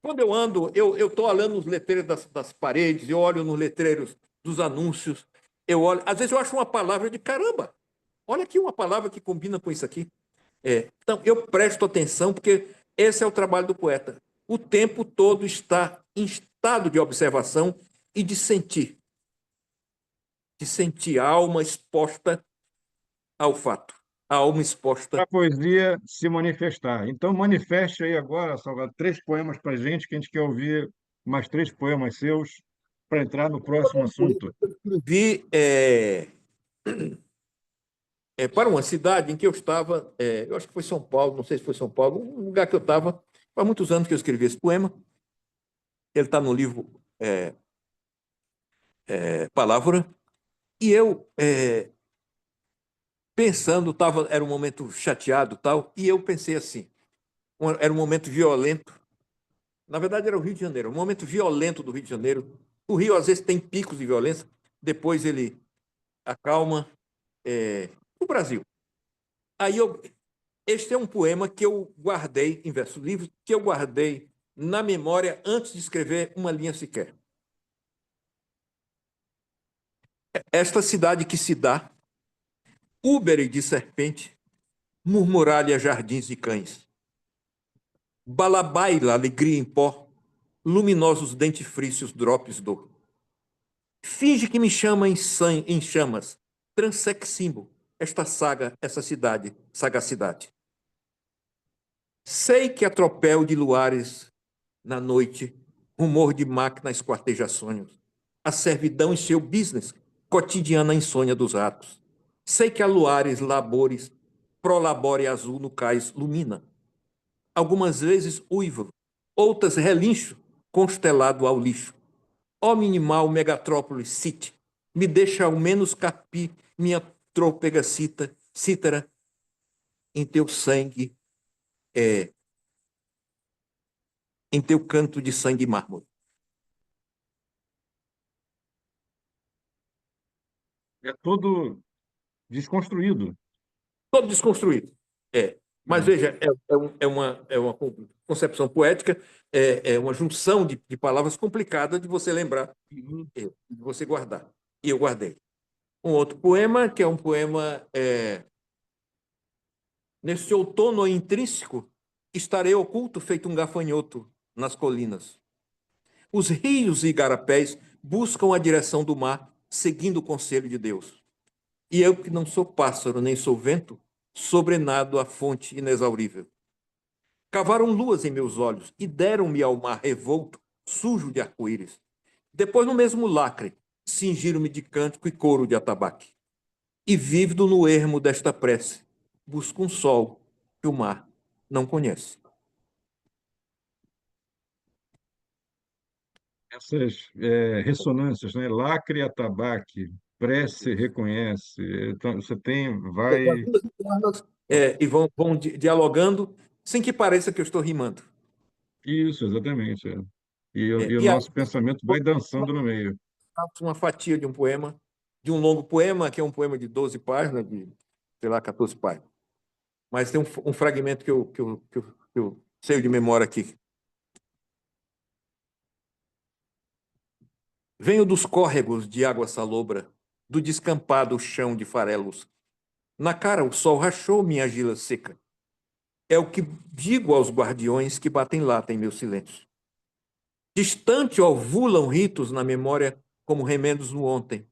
Quando eu ando, eu estou olhando nos letreiros das paredes, eu olho nos letreiros dos anúncios, eu olho. Às vezes eu acho uma palavra de caramba. Olha aqui uma palavra que combina com isso aqui. Então, eu presto atenção, porque esse é o trabalho do poeta. O tempo todo está em estado de observação e de sentir a alma exposta ao fato, a alma exposta. Para a poesia se manifestar. Então, manifeste aí agora, Salgado, 3 poemas para a gente, que a gente quer ouvir mais 3 poemas seus para entrar no próximo assunto. Eu escrevi para uma cidade em que eu estava, eu acho que foi São Paulo, não sei se foi São Paulo, um lugar que eu estava, há muitos anos que eu escrevi esse poema. Ele está no livro Palavra. E eu, pensando, era um momento chateado tal, e eu pensei assim, era um momento violento. Na verdade, era o Rio de Janeiro, um momento violento do Rio de Janeiro. O Rio, às vezes, tem picos de violência, depois ele acalma. O Brasil. Aí este é um poema que eu guardei, em versos livres, que eu guardei na memória antes de escrever uma linha sequer. Esta cidade que se dá, úbere de serpente, murmuralha jardins e cães. Balabaila, alegria em pó, luminosos dentifrícios, drops dor. Finge que me chama em chamas, transeximbo, esta saga, essa cidade, sagacidade. Sei que atropelo de luares Na noite, rumor de máquina esquarteja sonhos. A servidão encheu business, cotidiana insônia dos ratos. Sei que há luares, labores, prolabore azul no cais lumina. Algumas vezes uivo, outras relincho, constelado ao lixo. Ó minimal megatrópole city, me deixa ao menos carpir minha trôpega cítara em teu sangue, em teu canto de sangue mármore. É todo desconstruído. Todo desconstruído. Mas É. veja, é uma concepção poética, é uma junção de palavras complicada de você lembrar, Uhum. de você guardar. E eu guardei. Um outro poema, que é um poema nesse outono intrínseco, estarei oculto feito um gafanhoto nas colinas. Os rios e igarapés buscam a direção do mar, seguindo o conselho de Deus. E eu, que não sou pássaro nem sou vento, sobrenado à fonte inexaurível. Cavaram luas em meus olhos e deram-me ao mar revolto, sujo de arco-íris. Depois, no mesmo lacre, cingiram-me de cântico e couro de atabaque. E vívido no ermo desta prece, busco um sol que o mar não conhece. Essas ressonâncias, né? Lacre, atabaque, prece, reconhece. Então, você tem, vai. E vão dialogando sem que pareça que eu estou rimando. Isso, exatamente. É. E o E aí, nosso pensamento vai dançando no meio. uma fatia de um poema, de um longo poema, que é um poema de 12 páginas, de, sei lá, 14 páginas. Mas tem um fragmento que eu sei de memória aqui. Venho dos córregos de água salobra, do descampado chão de farelos. Na cara o sol rachou minha gila seca. É o que digo aos guardiões que batem lata em meu silêncio. Distante ovulam ritos na memória como remendos no ontem,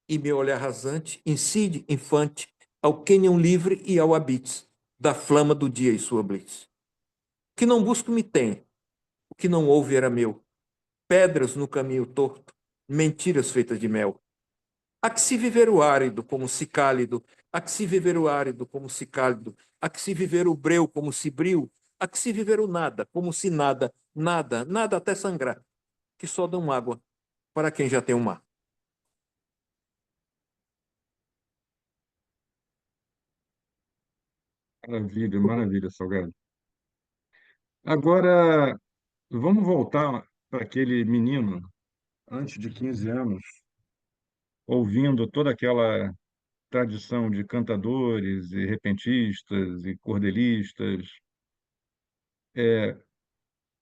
e meu olhar rasante incide infante ao cânion livre e ao habites da flama do dia e sua blitz. O que não busco me tem, o que não houve era meu. Pedras no caminho torto, mentiras feitas de mel. Há que se viver o árido como se cálido, há que se viver o árido como se cálido, há que se viver o breu como se bril, há que se viver o nada como se nada, nada, nada até sangrar, que só dão água para quem já tem o mar. Maravilha, maravilha, Salgado. Agora, vamos voltar para aquele menino, antes de 15 anos, ouvindo toda aquela tradição de cantadores e repentistas e cordelistas.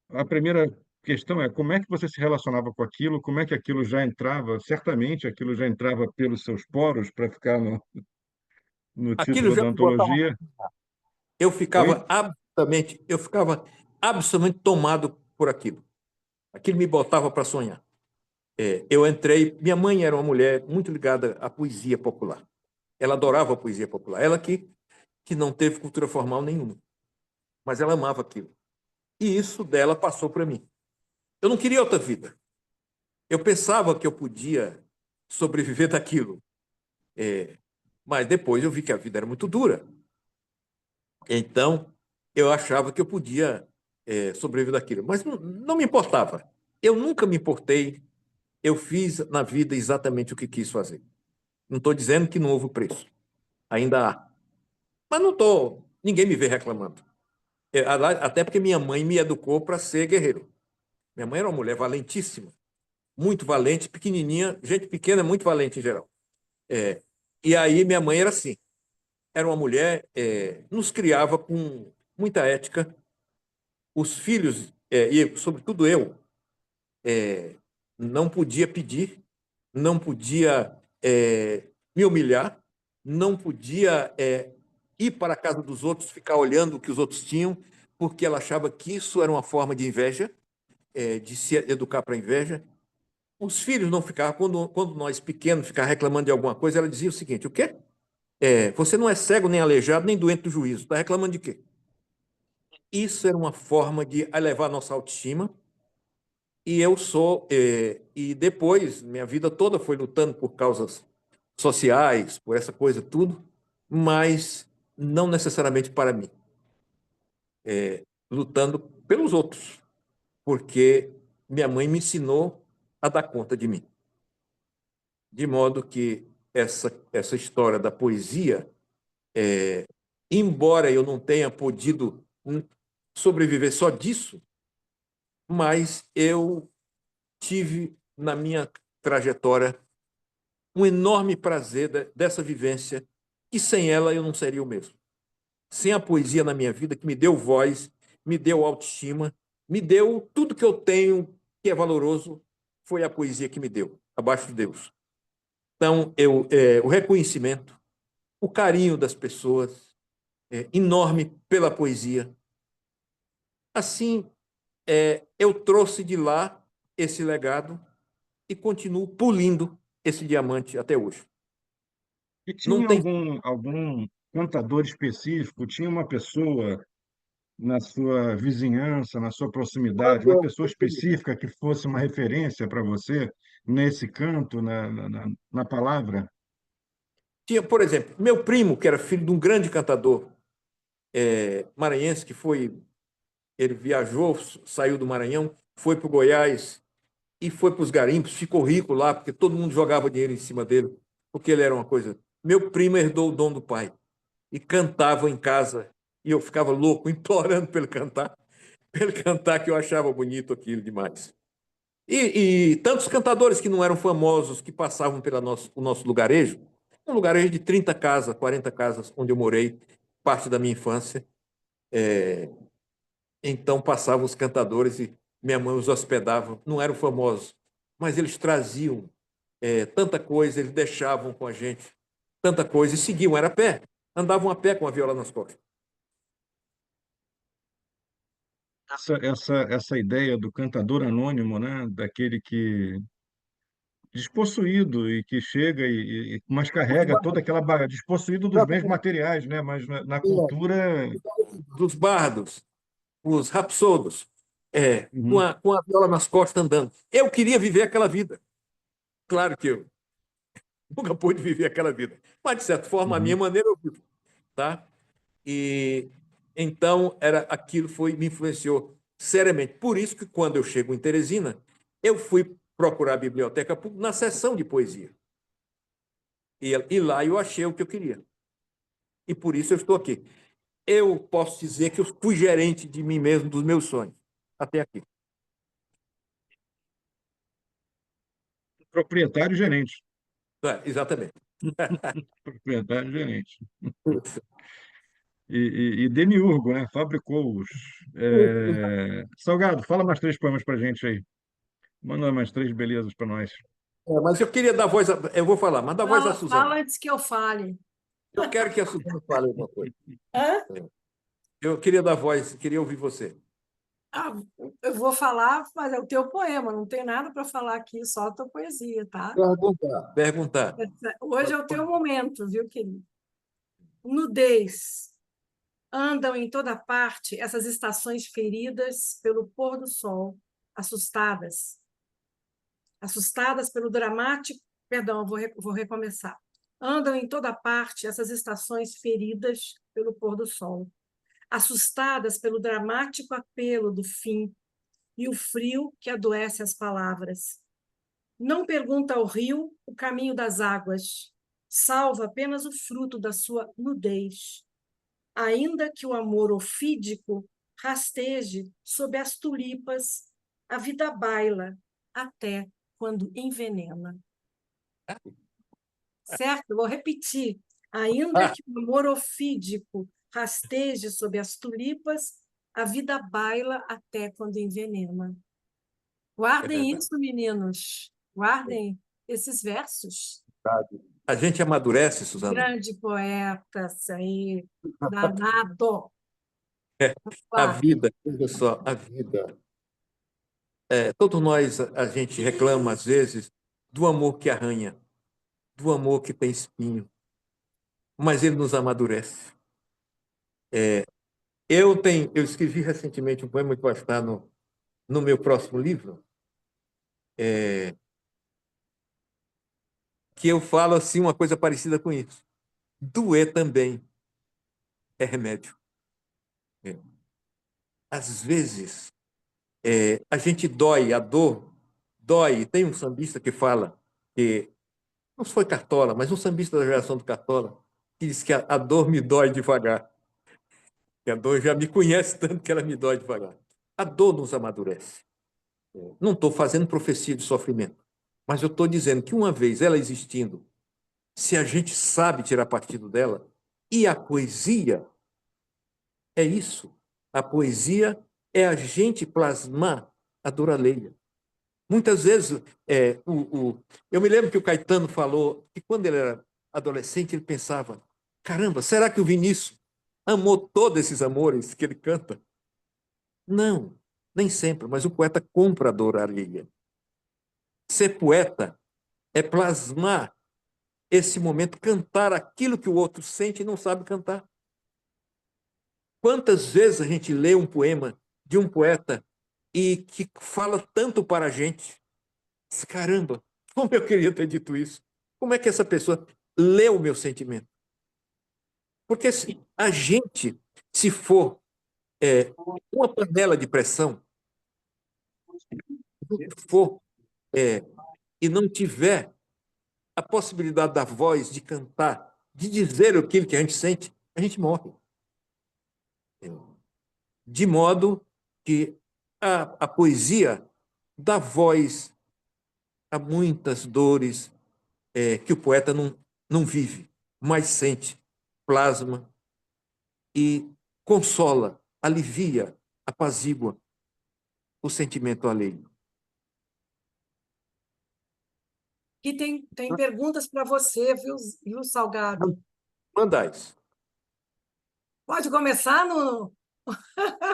A primeira questão é como é que você se relacionava com aquilo, como é que aquilo já entrava, certamente aquilo já entrava pelos seus poros para ficar no Aquilo título já da me botava. antologia. Eu Oi? ficava absolutamente tomado por aquilo. Aquilo me botava para sonhar. Eu entrei. Minha mãe era uma mulher muito ligada à poesia popular. Ela adorava a poesia popular. Ela que não teve cultura formal nenhuma, mas ela amava aquilo. E isso dela passou para mim. Eu não queria outra vida. Eu pensava que eu podia sobreviver daquilo, mas depois eu vi que a vida era muito dura. Então, eu achava que eu podia sobreviver daquilo, mas não me importava. Eu nunca me importei. Eu fiz na vida exatamente o que quis fazer. Não estou dizendo que não houve preço. Ainda há. Mas não estou. Ninguém me vê reclamando. Até porque minha mãe me educou para ser guerreiro. Minha mãe era uma mulher valentíssima, muito valente, pequenininha. Gente pequena é muito valente em geral. E aí minha mãe era assim. Era uma mulher, nos criava com muita ética. Os filhos, e sobretudo eu, não podia pedir, não podia me humilhar, não podia ir para a casa dos outros, ficar olhando o que os outros tinham, porque ela achava que isso era uma forma de inveja, de se educar para a inveja. Os filhos não ficavam, quando nós pequenos ficávamos reclamando de alguma coisa, ela dizia o seguinte: o quê? Você não é cego, nem aleijado, nem doente do juízo, está reclamando de quê? Isso era uma forma de elevar nossa autoestima, E eu sou, e depois, minha vida toda foi lutando por causas sociais, por essa coisa tudo, mas não necessariamente para mim, lutando pelos outros, porque minha mãe me ensinou a dar conta de mim. De modo que essa história da poesia, embora eu não tenha podido sobreviver só disso, mas eu tive na minha trajetória um enorme prazer dessa vivência, que sem ela eu não seria o mesmo. Sem a poesia na minha vida, que me deu voz, me deu autoestima, me deu tudo que eu tenho que é valoroso, foi a poesia que me deu, abaixo de Deus. Então, o reconhecimento, o carinho das pessoas, enorme pela poesia. Assim, eu trouxe de lá esse legado e continuo pulindo esse diamante até hoje. E Não tinha tem. algum cantador específico? Tinha uma pessoa na sua vizinhança, na sua proximidade, uma pessoa específica que fosse uma referência para você nesse canto, na palavra? Tinha, por exemplo, meu primo, que era filho de um grande cantador maranhense, que foi. Ele viajou, saiu do Maranhão, foi para o Goiás e foi para os garimpos, ficou rico lá, porque todo mundo jogava dinheiro em cima dele, porque ele era uma coisa. Meu primo herdou o dom do pai e cantava em casa, e eu ficava louco, implorando para ele cantar, que eu achava bonito aquilo demais. E tantos cantadores que não eram famosos, que passavam pelo o nosso lugarejo, um lugarejo de 30 casas, 40 casas, onde eu morei, parte da minha infância. Então passavam os cantadores e minha mãe os hospedava. Não eram famosos, mas eles traziam tanta coisa, eles deixavam com a gente tanta coisa e seguiam, era a pé, andavam a pé com a viola nas costas. Essa ideia do cantador anônimo, né? Daquele que despossuído e que chega mas carrega toda aquela despossuído dos bens materiais, né? Mas na cultura. Dos bardos, os rapsodos, com Uhum, com a viola nas costas andando. Eu queria viver aquela vida. Claro que eu nunca pude viver aquela vida, mas de certa forma a minha uhum. maneira eu vivo, tá? E então aquilo me influenciou seriamente. Por isso que quando eu chego em Teresina, eu fui procurar a biblioteca pública na seção de poesia. E lá eu achei o que eu queria. E por isso eu estou aqui. Eu posso dizer que eu fui gerente de mim mesmo, dos meus sonhos, até aqui. Proprietário e gerente. Exatamente. Proprietário e gerente. E demiurgo, né? Fabricou-os. Salgado, fala mais três poemas para gente aí. Manda mais três belezas para nós. Mas eu queria dar voz, eu vou falar, mas dá voz à Suzana. Fala antes que eu fale. Eu quero que a Suzana fale alguma coisa. Hã? Eu queria dar voz, queria ouvir você. Ah, eu vou falar, mas é o teu poema, não tem nada para falar aqui, só a tua poesia, tá? Perguntar. Perguntar. Hoje é o teu momento, viu, querido? Nudez. Andam em toda parte essas estações feridas pelo pôr do sol, assustadas. Assustadas pelo dramático. Perdão, vou recomeçar. Andam em toda parte essas estações feridas pelo pôr do sol, assustadas pelo dramático apelo do fim e o frio que adoece as palavras. Não pergunta ao rio o caminho das águas, salva apenas o fruto da sua nudez. Ainda que o amor ofídico rasteje sob as tulipas, a vida baila até quando envenena. Certo? Vou repetir. Ainda que o amor ofídico rasteje sob as tulipas, a vida baila até quando envenena. É Guardem verdade. isso, meninos. Guardem esses versos. A gente amadurece, Suzana. Grande poeta, isso aí, danado. A Lá. vida, olha só, a vida. Todos nós, a gente reclama, às vezes, do amor que arranha, do amor que tem espinho, mas ele nos amadurece. Eu escrevi recentemente um poema que vai estar no meu próximo livro, que eu falo assim uma coisa parecida com isso. Doer também é remédio. É. Às vezes, a gente dói, a dor dói. Tem um sambista que fala que, não foi Cartola, mas um sambista da geração do Cartola, que diz que a dor me dói devagar. Que a dor já me conhece tanto que ela me dói devagar. A dor nos amadurece. Não estou fazendo profecia de sofrimento, mas eu estou dizendo que uma vez ela existindo, se a gente sabe tirar partido dela, e a poesia é isso. A poesia é a gente plasmar a dor alheia. Muitas vezes, eu me lembro que o Caetano falou que quando ele era adolescente, ele pensava, caramba, será que o Vinícius amou todos esses amores que ele canta? Não, nem sempre, mas o poeta compra a dor alheia. Ser poeta é plasmar esse momento, cantar aquilo que o outro sente e não sabe cantar. Quantas vezes a gente lê um poema de um poeta e que fala tanto para a gente? Caramba, como eu queria ter dito isso. Como é que essa pessoa lê o meu sentimento? Porque se a gente, se for uma panela de pressão, for é, e não tiver a possibilidade da voz de cantar, de dizer aquilo que a gente sente, a gente morre. De modo que a poesia dá voz a muitas dores que o poeta não vive, mas sente, plasma e consola, alivia, apazigua o sentimento alheio. E tem perguntas para você, viu, Salgado? Mandais. Pode começar no.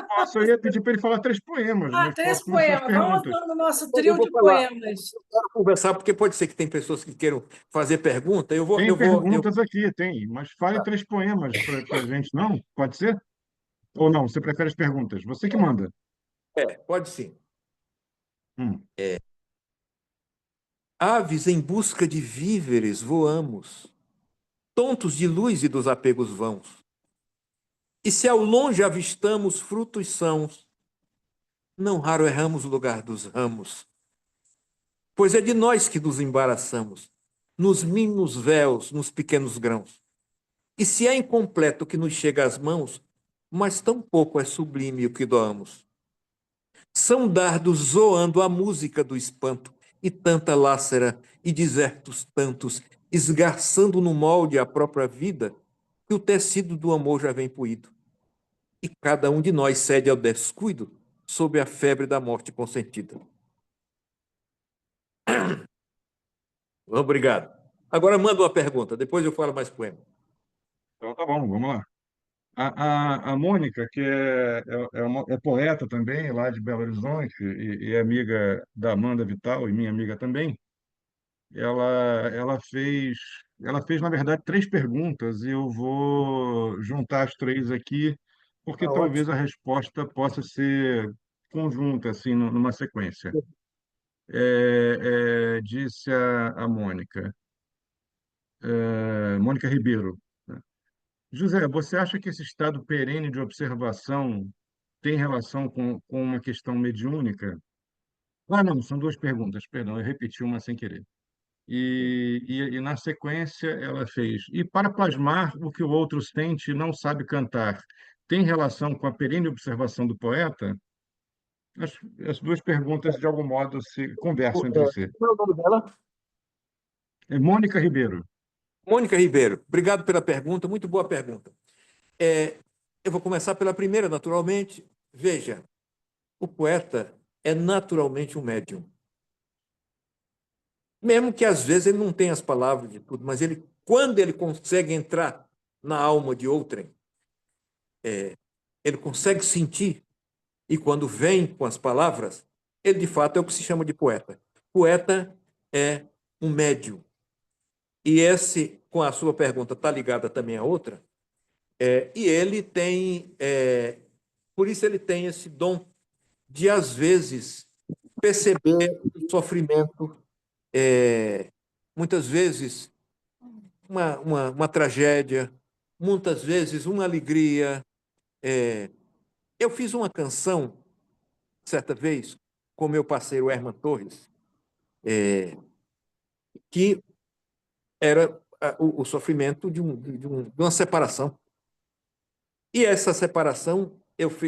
Nossa, eu ia pedir para ele falar 3 poemas, mas Três posso começar as poemas. Vamos perguntas. no nosso Eu trio vou de falar, poemas. eu quero conversar, porque pode ser que tem pessoas que queiram fazer pergunta. Tem perguntas aqui, tem, mas fale 3 poemas para a gente, não? Pode ser? Ou não? Você prefere as perguntas? Você que manda. pode sim. Hum. Aves em busca de víveres voamos, tontos de luz e dos apegos vãos. E se ao longe avistamos frutos sãos, não raro erramos o lugar dos ramos, pois é de nós que nos embaraçamos, nos mínimos véus, nos pequenos grãos. E se é incompleto o que nos chega às mãos, mas tão pouco é sublime o que doamos. São dardos zoando a música do espanto, e tanta lácera e desertos tantos, esgarçando no molde a própria vida, que o tecido do amor já vem poído. E cada um de nós cede ao descuido sob a febre da morte consentida. Obrigado. Agora manda uma pergunta, depois eu falo mais poema. Então tá bom, vamos lá. A Mônica, que é poeta também, lá de Belo Horizonte, e é amiga da Amanda Vital, e minha amiga também, ela fez, na verdade, 3 perguntas, e eu vou juntar as 3 aqui, porque Tá talvez ótimo. a resposta possa ser conjunta, assim, numa sequência. Disse a Mônica, Mônica Ribeiro, né? José, você acha que esse estado perene de observação tem relação com uma questão mediúnica? Ah, não, são 2 perguntas, perdão, eu repeti uma sem querer. E na sequência ela fez, e para plasmar o que o outro sente e não sabe cantar, tem relação com a perene observação do poeta? As 2 perguntas, de algum modo, se conversam entre si. Qual é o nome dela? É Mônica Ribeiro. Mônica Ribeiro, obrigado pela pergunta, muito boa pergunta. Eu vou começar pela primeira, naturalmente. Veja, o poeta é naturalmente um médium. Mesmo que às vezes ele não tenha as palavras de tudo, mas quando ele consegue entrar na alma de outrem, ele consegue sentir, e quando vem com as palavras, ele de fato é o que se chama de poeta. Poeta é um médium. E esse, com a sua pergunta, está ligada também a outra, e ele tem, por isso ele tem esse dom de, às vezes, perceber o sofrimento, muitas vezes uma tragédia, muitas vezes uma alegria. Eu fiz uma canção, certa vez, com meu parceiro Herman Torres, que era o sofrimento de uma separação. E essa separação,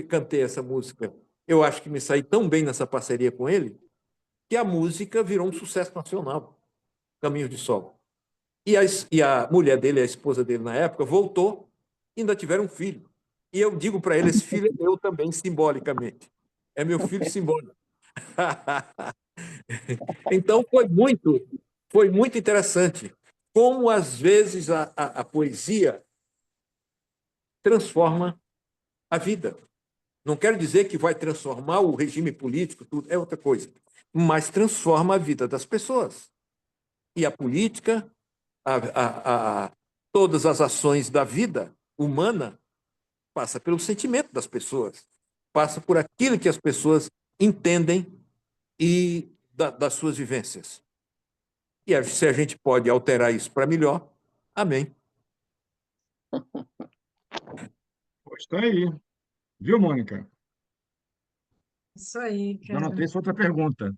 cantei essa música. Eu acho que me saí tão bem nessa parceria com ele, que a música virou um sucesso nacional, Caminhos de Sol. E a mulher dele, a esposa dele na época, voltou e ainda tiveram um filho. E eu digo para ele, esse filho é meu também, simbolicamente. É meu filho simbólico. Então, foi muito interessante como, às vezes, a poesia transforma a vida. Não quero dizer que vai transformar o regime político, tudo, é outra coisa, mas transforma a vida das pessoas. E a política, todas as ações da vida humana, passa pelo sentimento das pessoas, passa por aquilo que as pessoas entendem e das suas vivências. E se a gente pode alterar isso para melhor, amém. Pois está aí. Viu, Mônica? Isso aí, Já cara. anotei essa outra pergunta.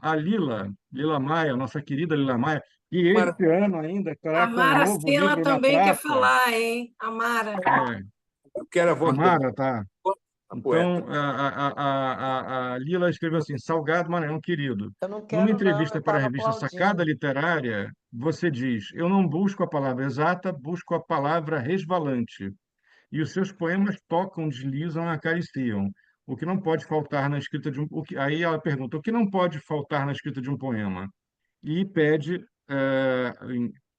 A Lila Maia, nossa querida Lila Maia, que Mara, esse ano ainda A estará com um Mara novo Sena livro na também quer praça. falar, hein? A Mara. eu quero a A voz da Mara, tá? poeta. Então, a Lila escreveu assim: Salgado Maranhão querido. Eu não Numa quero, não, eu entrevista para a estava revista Sacada aplaudindo. Literária, você diz: Eu não busco a palavra exata, busco a palavra resvalante. E os seus poemas tocam, deslizam, acariciam. O que não pode faltar na escrita de um. Aí ela pergunta: o que não pode faltar na escrita de um poema? E pede,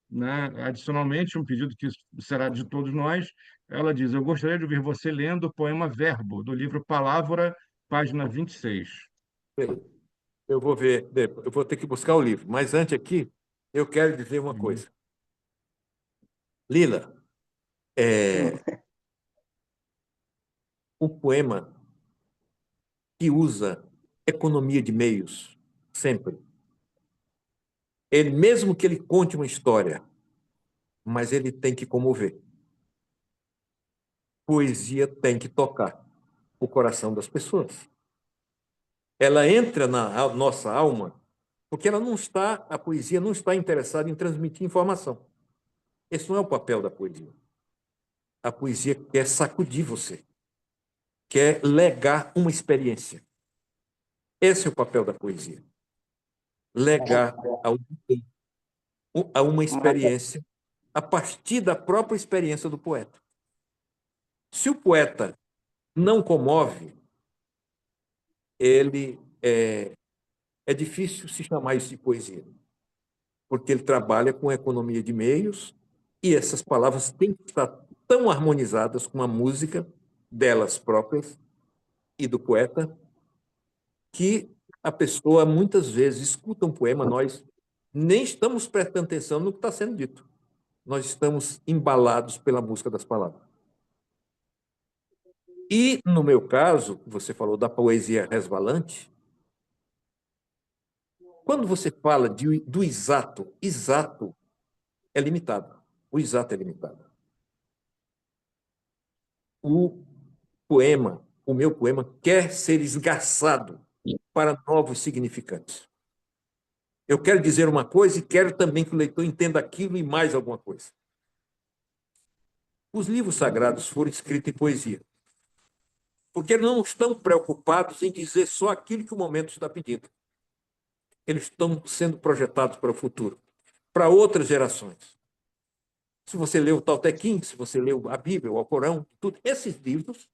né, adicionalmente, um pedido que será de todos nós. Ela diz: Eu gostaria de ouvir você lendo o poema Verbo, do livro Palavra, página 26. Eu vou ver, eu vou ter que buscar o livro, mas antes aqui, eu quero dizer uma Uhum. coisa. Lila, o poema que usa economia de meios, sempre. Ele, mesmo que ele conte uma história, mas ele tem que comover. Poesia tem que tocar o coração das pessoas. Ela entra na nossa alma, porque a poesia não está interessada em transmitir informação. Esse não é o papel da poesia. A poesia quer sacudir você, quer legar uma experiência. Esse é o papel da poesia. Legar a uma experiência a partir da própria experiência do poeta. Se o poeta não comove, ele é difícil se chamar isso de poesia, porque ele trabalha com economia de meios e essas palavras têm que estar tão harmonizadas com a música delas próprias e do poeta que a pessoa muitas vezes escuta um poema, nós nem estamos prestando atenção no que está sendo dito. Nós estamos embalados pela música das palavras. E, no meu caso, você falou da poesia resvalante, quando você fala do exato, exato é limitado. O exato é limitado. O o meu poema, quer ser esgarçado para novos significantes. Eu quero dizer uma coisa e quero também que o leitor entenda aquilo e mais alguma coisa. Os livros sagrados foram escritos em poesia, porque não estão preocupados em dizer só aquilo que o momento está pedindo. Eles estão sendo projetados para o futuro, para outras gerações. Se você leu o Tao Te Ching, se você leu a Bíblia, o Alcorão, tudo, esses livros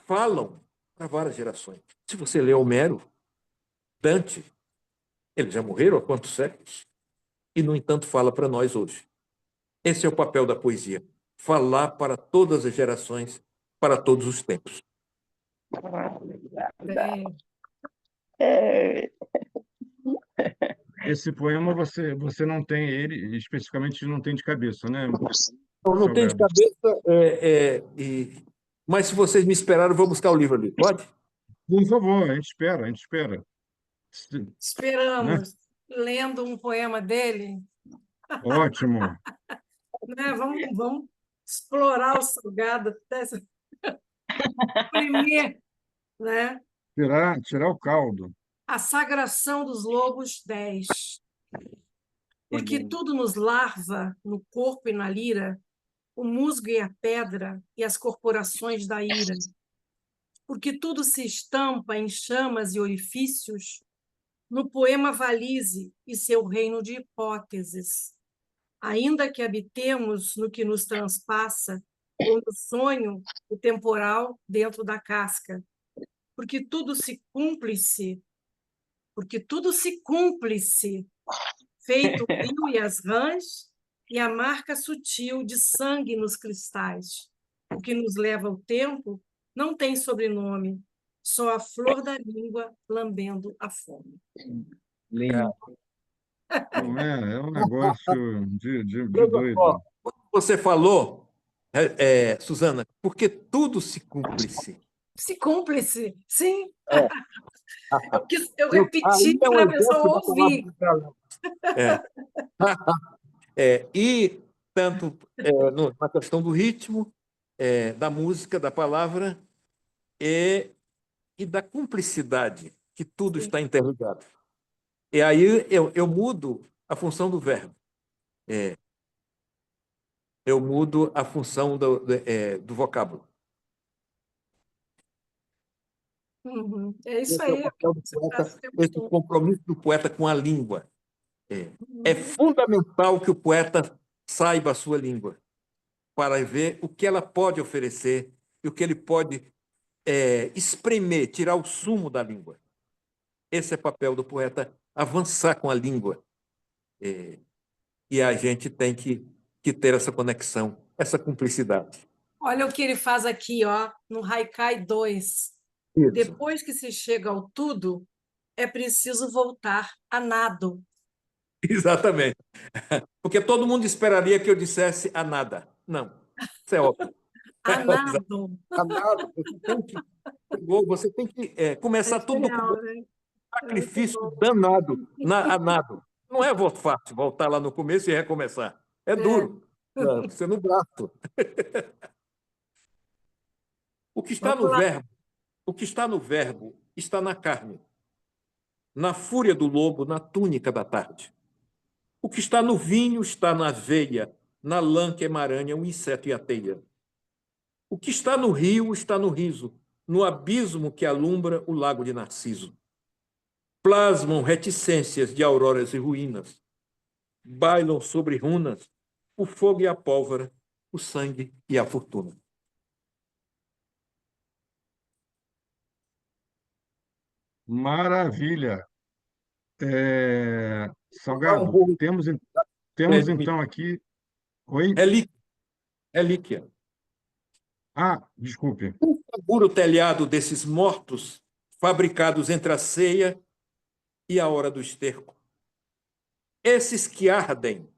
falam para várias gerações. Se você lê Homero, Dante, eles já morreram há quantos séculos? E, no entanto, fala para nós hoje. Esse é o papel da poesia, falar para todas as gerações, para todos os tempos. Esse poema você não tem ele, especificamente não tem de cabeça, né, Não tem de Salgado? cabeça, Mas se vocês me esperaram, eu vou buscar o livro ali. Pode? Por favor, a gente espera. Né? Esperamos, lendo um poema dele, Ótimo. né? Vamos explorar o Salgado até primeiro, né? Tirar o caldo. A Sagração dos Lobos 10. Porque tudo nos larva no corpo e na lira, o musgo e a pedra e as corporações da ira. Porque tudo se estampa em chamas e orifícios, no poema valise e seu reino de hipóteses. Ainda que habitemos no que nos transpassa, ou no sonho, o temporal dentro da casca. Porque tudo se cúmplice, feito o rio e as rãs, e a marca sutil de sangue nos cristais. O que nos leva ao tempo não tem sobrenome, só a flor da língua lambendo a fome. Lindo. Não é, é um negócio de doido. Você falou, Suzana, porque tudo se cúmplice. Se cúmplice, sim. É. Eu repeti para a pessoa ouvir. E tanto na questão do ritmo, da música, da palavra e da cumplicidade, que tudo está interligado. E aí eu mudo a função do verbo. Eu mudo a função do vocábulo. Uhum. É isso Esse é aí. o papel do poeta, esse é o compromisso do poeta com a língua. É fundamental que o poeta saiba a sua língua para ver o que ela pode oferecer e o que ele pode espremer, tirar o sumo da língua. Esse é o papel do poeta, avançar com a língua. E a gente tem que ter essa conexão, essa cumplicidade. Olha o que ele faz aqui, ó, no Haikai 2. Isso. Depois que se chega ao tudo, é preciso voltar a nado. Exatamente. Porque todo mundo esperaria que eu dissesse a nada. Não, isso é óbvio. A nado. A nada. Você tem que começar tudo com Genial, um né? sacrifício danado, a nado. Não é fácil voltar lá no começo e recomeçar. É duro. Você não gasto. O que está no verbo está na carne, na fúria do lobo, na túnica da tarde. O que está no vinho está na veia, na lã que emaranha o inseto e a teia. O que está no rio está no riso, no abismo que alumbra o lago de Narciso. Plasmam reticências de auroras e ruínas. Bailam sobre runas o fogo e a pólvora, o sangue e a fortuna. Maravilha. Salgado, temos então aqui. Oi? Relíquia. Ah, desculpe. Segura o telhado desses mortos fabricados entre a ceia e a hora do esterco. Esses que ardem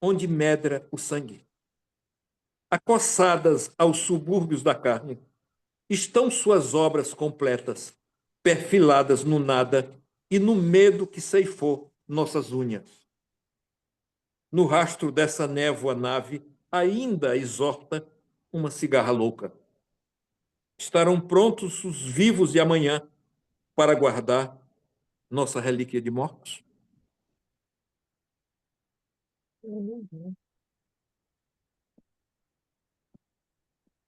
onde medra o sangue. Acossadas aos subúrbios da carne, estão suas obras completas, perfiladas no nada e no medo que ceifou nossas unhas. No rastro dessa névoa nave, ainda exorta uma cigarra louca. Estarão prontos os vivos de amanhã para guardar nossa relíquia de mortos?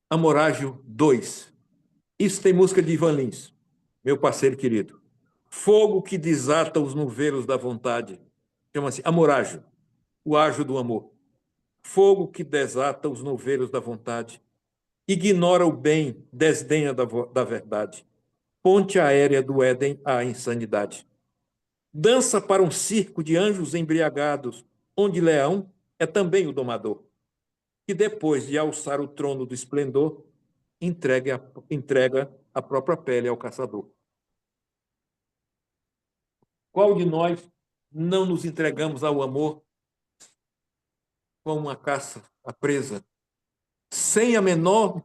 Amorágio 2. Isso tem música de Ivan Lins, meu parceiro querido. Fogo que desata os nuveiros da vontade. Chama-se Amorágio, o ágio do amor. Fogo que desata os nuveiros da vontade. Ignora o bem, desdenha da verdade. Ponte aérea do Éden à insanidade. Dança para um circo de anjos embriagados, onde Leão é também o domador, que depois de alçar o trono do esplendor, entrega a própria pele ao caçador. Qual de nós não nos entregamos ao amor com uma caça, a presa, sem a menor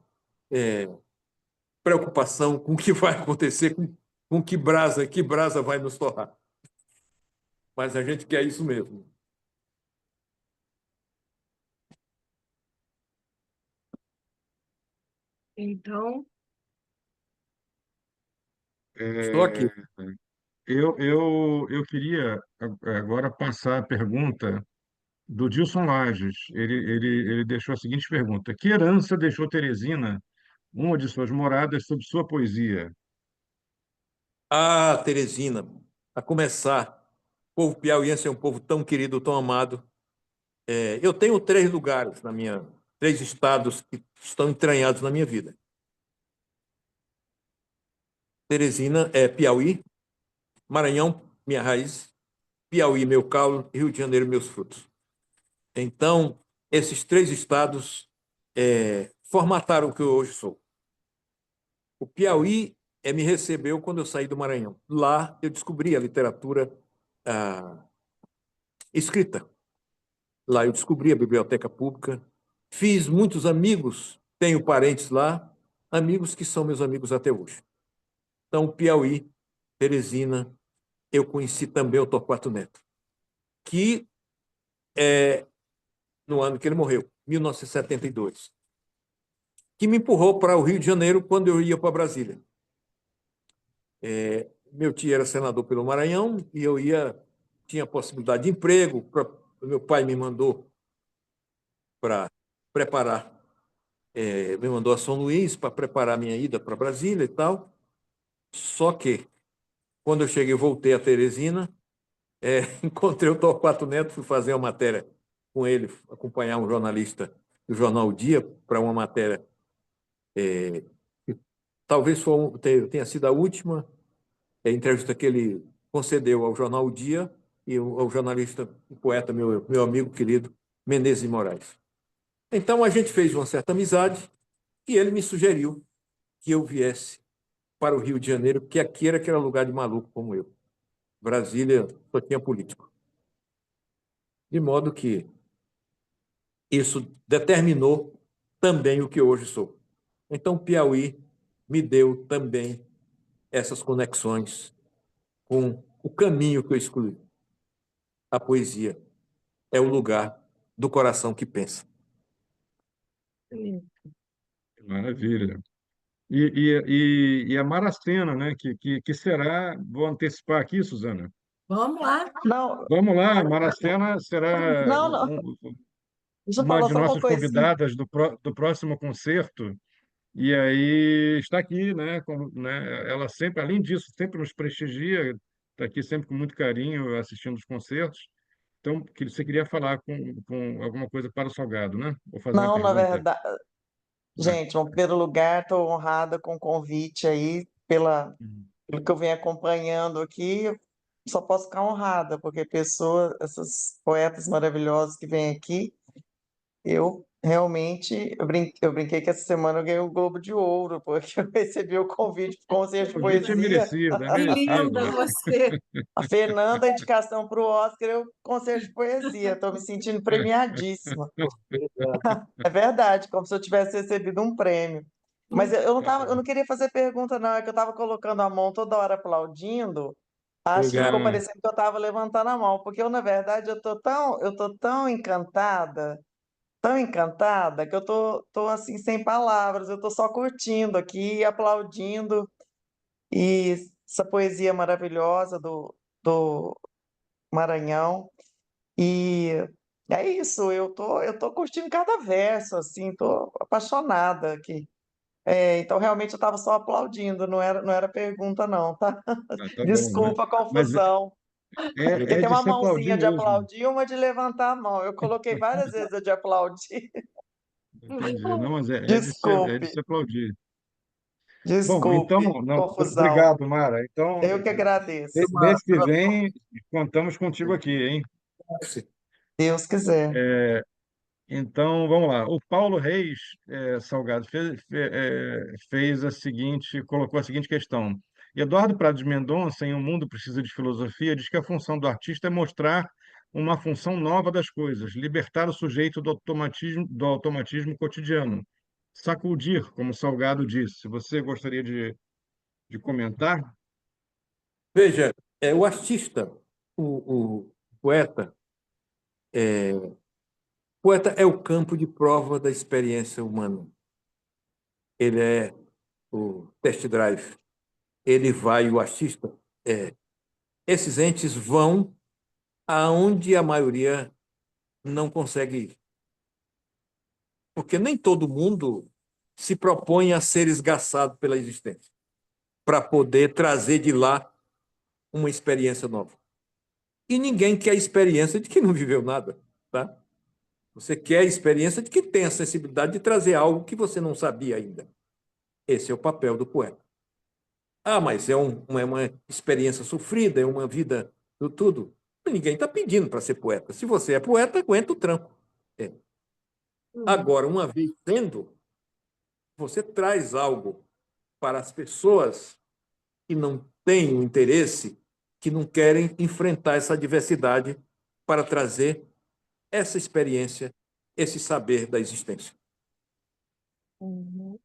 preocupação com o que vai acontecer, com que brasa vai nos torrar. Mas a gente quer isso mesmo. Então, Estou aqui. Eu queria agora passar a pergunta do Dilson Lages. Ele deixou a seguinte pergunta: que herança deixou Teresina, uma de suas moradas, sob sua poesia? Ah, Teresina, a começar, o povo piauiense é um povo tão querido, tão amado. Eu tenho 3 lugares na 3 estados que estão entranhados na minha vida. Teresina é Piauí, Maranhão, minha raiz, Piauí, meu caule, Rio de Janeiro, meus frutos. Então, esses 3 estados formataram o que eu hoje sou. O Piauí me recebeu quando eu saí do Maranhão. Lá eu descobri a literatura escrita. Lá eu descobri a biblioteca pública, fiz muitos amigos, tenho parentes lá, amigos que são meus amigos até hoje. Então, Piauí, Teresina, eu conheci também o Torquato Neto, que no ano que ele morreu, 1972, que me empurrou para o Rio de Janeiro quando eu ia para Brasília. Meu tio era senador pelo Maranhão e tinha possibilidade de emprego. Meu pai me mandou para preparar, me mandou a São Luís para preparar minha ida para Brasília e tal. Só que, quando eu cheguei, voltei a Teresina, encontrei o Torquato Neto, fui fazer uma matéria com ele, acompanhar um jornalista do jornal O Dia para uma matéria. Talvez tenha sido a última entrevista que ele concedeu ao jornal O Dia e ao jornalista, o poeta, meu amigo querido, Menezes de Moraes. Então, a gente fez uma certa amizade e ele me sugeriu que eu viesse para o Rio de Janeiro, porque aqui era aquele lugar de maluco como eu. Brasília só tinha político. De modo que isso determinou também o que hoje sou. Então, Piauí me deu também essas conexões com o caminho que eu escolhi. A poesia é o lugar do coração que pensa. Maravilha. E a Maracena, né? Que será, vou antecipar aqui, Suzana. vamos lá. Não, Vamos lá, a Maracena será não, não. Deixa eu uma falar de só uma nossas coisinha. convidadas do próximo concerto. E aí está aqui, né? Né? Ela sempre, além disso, sempre nos prestigia, está aqui sempre com muito carinho assistindo os concertos. Então, você queria falar com alguma coisa para o Salgado, né? Ou fazer uma Não, na pergunta? verdade, Ah, gente, em primeiro lugar, estou honrada com o convite aí, pelo que eu venho acompanhando aqui. Eu só posso ficar honrada, porque essas poetas maravilhosas que vêm aqui, eu realmente, eu brinquei que essa semana eu ganhei o Globo de Ouro, porque eu recebi o convite para o o concerto de convite é poesia. merecido, é Que merecido. linda você. A Fernanda, a indicação para o Oscar, eu concerto de poesia. Estou me sentindo premiadíssima. É verdade, como se eu tivesse recebido um prêmio. Mas eu não queria fazer pergunta, não, é que eu estava colocando a mão toda hora aplaudindo. Acho que ficou Ah, parecendo que eu estava levantando a mão, porque eu, na verdade, eu tô tão encantada, que eu tô assim sem palavras, eu tô só curtindo aqui, aplaudindo, e essa poesia maravilhosa do Maranhão. E é isso, eu tô curtindo cada verso, assim, tô apaixonada aqui. Então, realmente, eu estava só aplaudindo, não era pergunta, não, tá? tá bom, né? Desculpa a Mas confusão. Porque é tem de uma se aplaudir mãozinha de mesmo. aplaudir e uma de levantar a mão. Eu coloquei várias vezes a de aplaudir. Entendi. Não, mas é de Desculpe, se aplaudir. Bom, então, desculpe, não, confusão. obrigado, Mara. Então, Eu que agradeço. mês que vem, contamos contigo aqui, hein? Deus quiser. Então, vamos lá. O Paulo Reis Salgado colocou a seguinte questão. Eduardo Prado de Mendonça, em Um Mundo Precisa de Filosofia, diz que a função do artista é mostrar uma função nova das coisas, libertar o sujeito do automatismo cotidiano, sacudir, como o Salgado disse. Você gostaria de comentar? Veja, o artista, o poeta, poeta é o campo de prova da experiência humana. Ele é o test drive. Ele vai, o artista, é. Esses entes vão aonde a maioria não consegue ir. Porque nem todo mundo se propõe a ser esgaçado pela existência, para poder trazer de lá uma experiência nova. E ninguém quer a experiência de quem não viveu nada, tá? Você quer a experiência de quem tem a sensibilidade de trazer algo que você não sabia ainda. Esse é o papel do poeta. Ah, mas é uma experiência sofrida, é uma vida do tudo. Ninguém está pedindo para ser poeta. Se você é poeta, aguenta o tranco. É. Agora, uma vez sendo, você traz algo para as pessoas que não têm o interesse, que não querem enfrentar essa diversidade para trazer essa experiência, esse saber da existência. Uhum.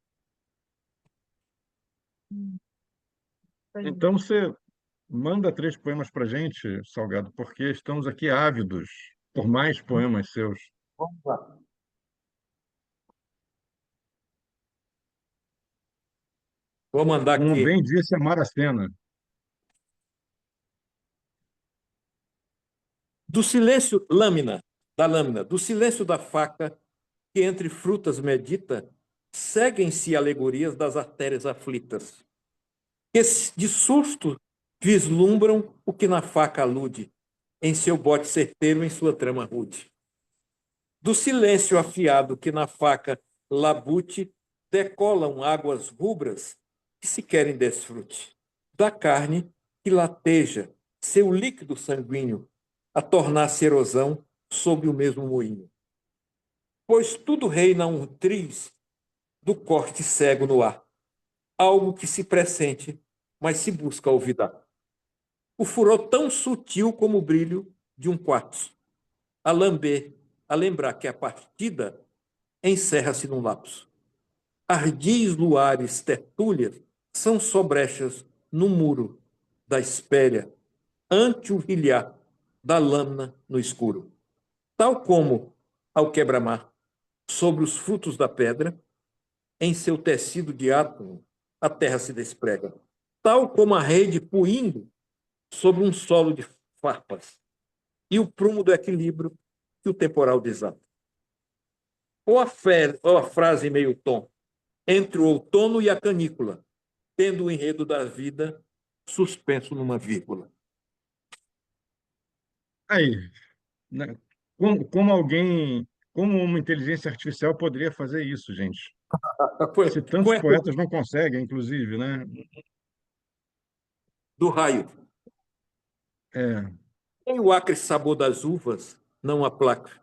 Então, você manda 3 poemas para a gente, Salgado, porque estamos aqui ávidos por mais poemas seus. Vamos lá. Vou mandar Como aqui. bem disse a Maracena. Do silêncio, do silêncio da faca que entre frutas medita, seguem-se alegorias das artérias aflitas, que de susto vislumbram o que na faca alude, em seu bote certeiro, em sua trama rude. Do silêncio afiado que na faca labute, decolam águas rubras que se querem desfrute. Da carne que lateja seu líquido sanguíneo, a tornar-se erosão sob o mesmo moinho. Pois tudo reina um triz do corte cego no ar, algo que se pressente, mas se busca olvidar. O furor tão sutil como o brilho de um quartzo, a lamber, a lembrar que a partida encerra-se num lapso. Ardis luares, tertúlias, são só brechas no muro da espéria, ante o rilhar da lâmina no escuro. Tal como, ao quebra-mar, sobre os frutos da pedra, em seu tecido de átomo, a terra se desprega. Tal como a rede puindo sobre um solo de farpas, e o prumo do equilíbrio que o temporal desata. Ou a frase meio tom, entre o outono e a canícula, tendo o enredo da vida suspenso numa vírgula. Aí, né? Como uma inteligência artificial poderia fazer isso, gente? Se tantos poetas não conseguem, inclusive, né? Do raio. É, Nem o acre sabor das uvas não aplaca,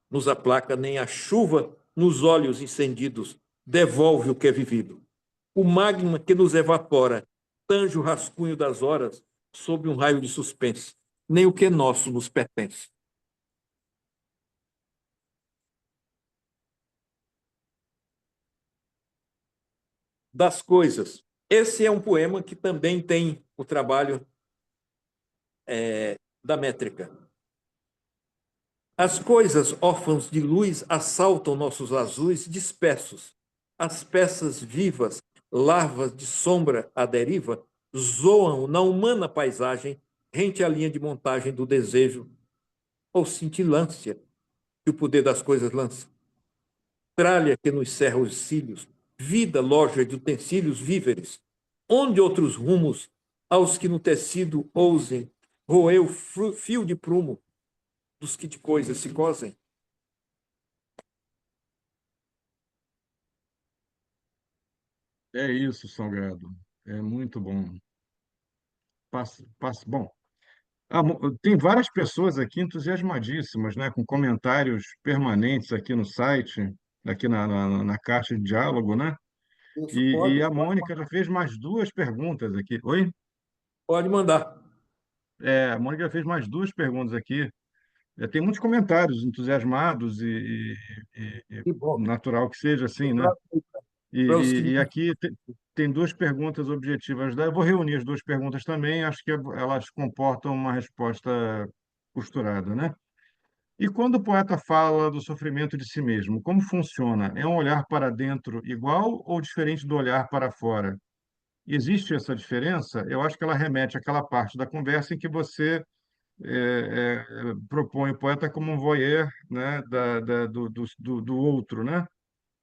nos aplaca nem a chuva nos olhos incendidos devolve o que é vivido. O magma que nos evapora tange o rascunho das horas sob um raio de suspense. Nem o que é nosso nos pertence. Das coisas. Esse é um poema que também tem o trabalho da métrica. As coisas órfãos de luz assaltam nossos azuis dispersos. As peças vivas, larvas de sombra à deriva, zoam na humana paisagem rente à linha de montagem do desejo ou cintilância que o poder das coisas lança. Tralha que nos cerra os cílios, vida loja de utensílios víveres, onde outros rumos aos que no tecido ousem roer o fio de prumo dos que de coisas se cosem. é isso, Salgado. É muito bom. Bom, tem várias pessoas aqui entusiasmadíssimas, né, com comentários permanentes aqui no site, aqui na caixa de diálogo, né? Isso E a Mônica já fez mais 2 perguntas aqui. Oi? pode mandar. A Mônica já fez mais 2 perguntas aqui. Tem muitos comentários entusiasmados e Que bom. natural que seja assim, né? Para os que E aqui tem duas perguntas objetivas. Eu vou reunir as duas perguntas também, acho que elas comportam uma resposta costurada, né? E quando o poeta fala do sofrimento de si mesmo, como funciona? É um olhar para dentro igual ou diferente do olhar para fora? Existe essa diferença? Eu acho que ela remete àquela parte da conversa em que você propõe o poeta como um voyeur, né, do outro, né?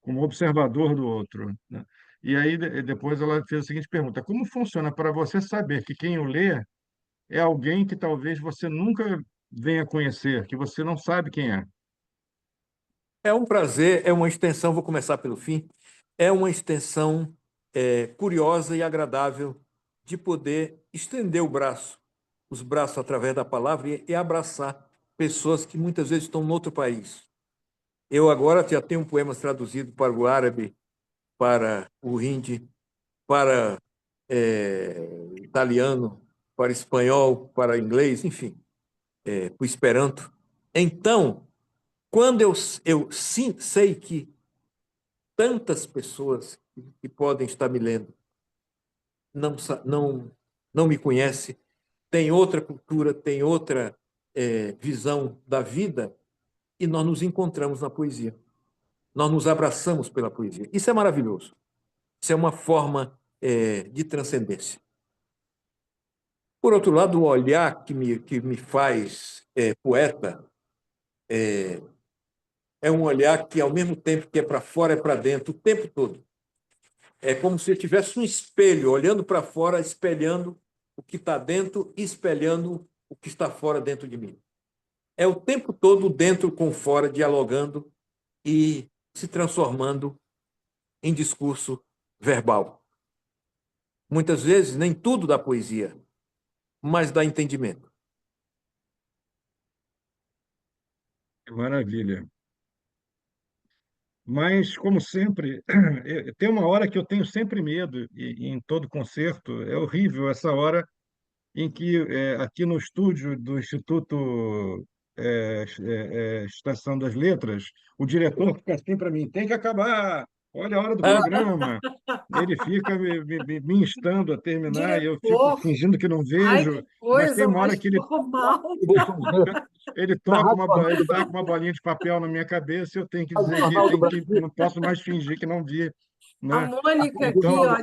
Como observador do outro, né? E aí depois ela fez a seguinte pergunta: como funciona para você saber que quem o lê é alguém que talvez você nunca venha conhecer, que você não sabe quem é? É um prazer, é uma extensão, vou começar pelo fim, é uma extensão curiosa e agradável de poder estender o braço, os braços através da palavra e abraçar pessoas que muitas vezes estão em outro país. Eu agora já tenho poemas traduzidos para o árabe, para o hindi, para italiano, para espanhol, para inglês, enfim, para o esperanto. Então, quando eu sim, sei que tantas pessoas que podem estar me lendo não, não me conhecem, têm outra cultura, têm outra visão da vida, e nós nos encontramos na poesia. Nós nos abraçamos pela poesia. Isso é maravilhoso. Isso é uma forma de transcendência. Por outro lado, o olhar que me faz poeta é um olhar que, ao mesmo tempo que é para fora, é para dentro, o tempo todo. É como se eu tivesse um espelho, olhando para fora, espelhando o que está dentro e espelhando o que está fora dentro de mim. É o tempo todo dentro com fora, dialogando e se transformando em discurso verbal. Muitas vezes, nem tudo dá poesia, mas dá entendimento. Maravilha. Mas, como sempre, tem uma hora que eu tenho sempre medo, e em todo concerto, é horrível essa hora em que, aqui no estúdio do Instituto Estação das Letras, o diretor fica assim para mim: tem que acabar, olha a hora do programa. Ele fica me instando a terminar e eu fico Diretor, fingindo que não ai, vejo, que mas tem coisa uma hora mais que ele formal. ele toca ele taca uma bolinha de papel na minha cabeça e eu tenho que dizer que não posso mais fingir que não vi, A né? Mônica aqui, Então, ó,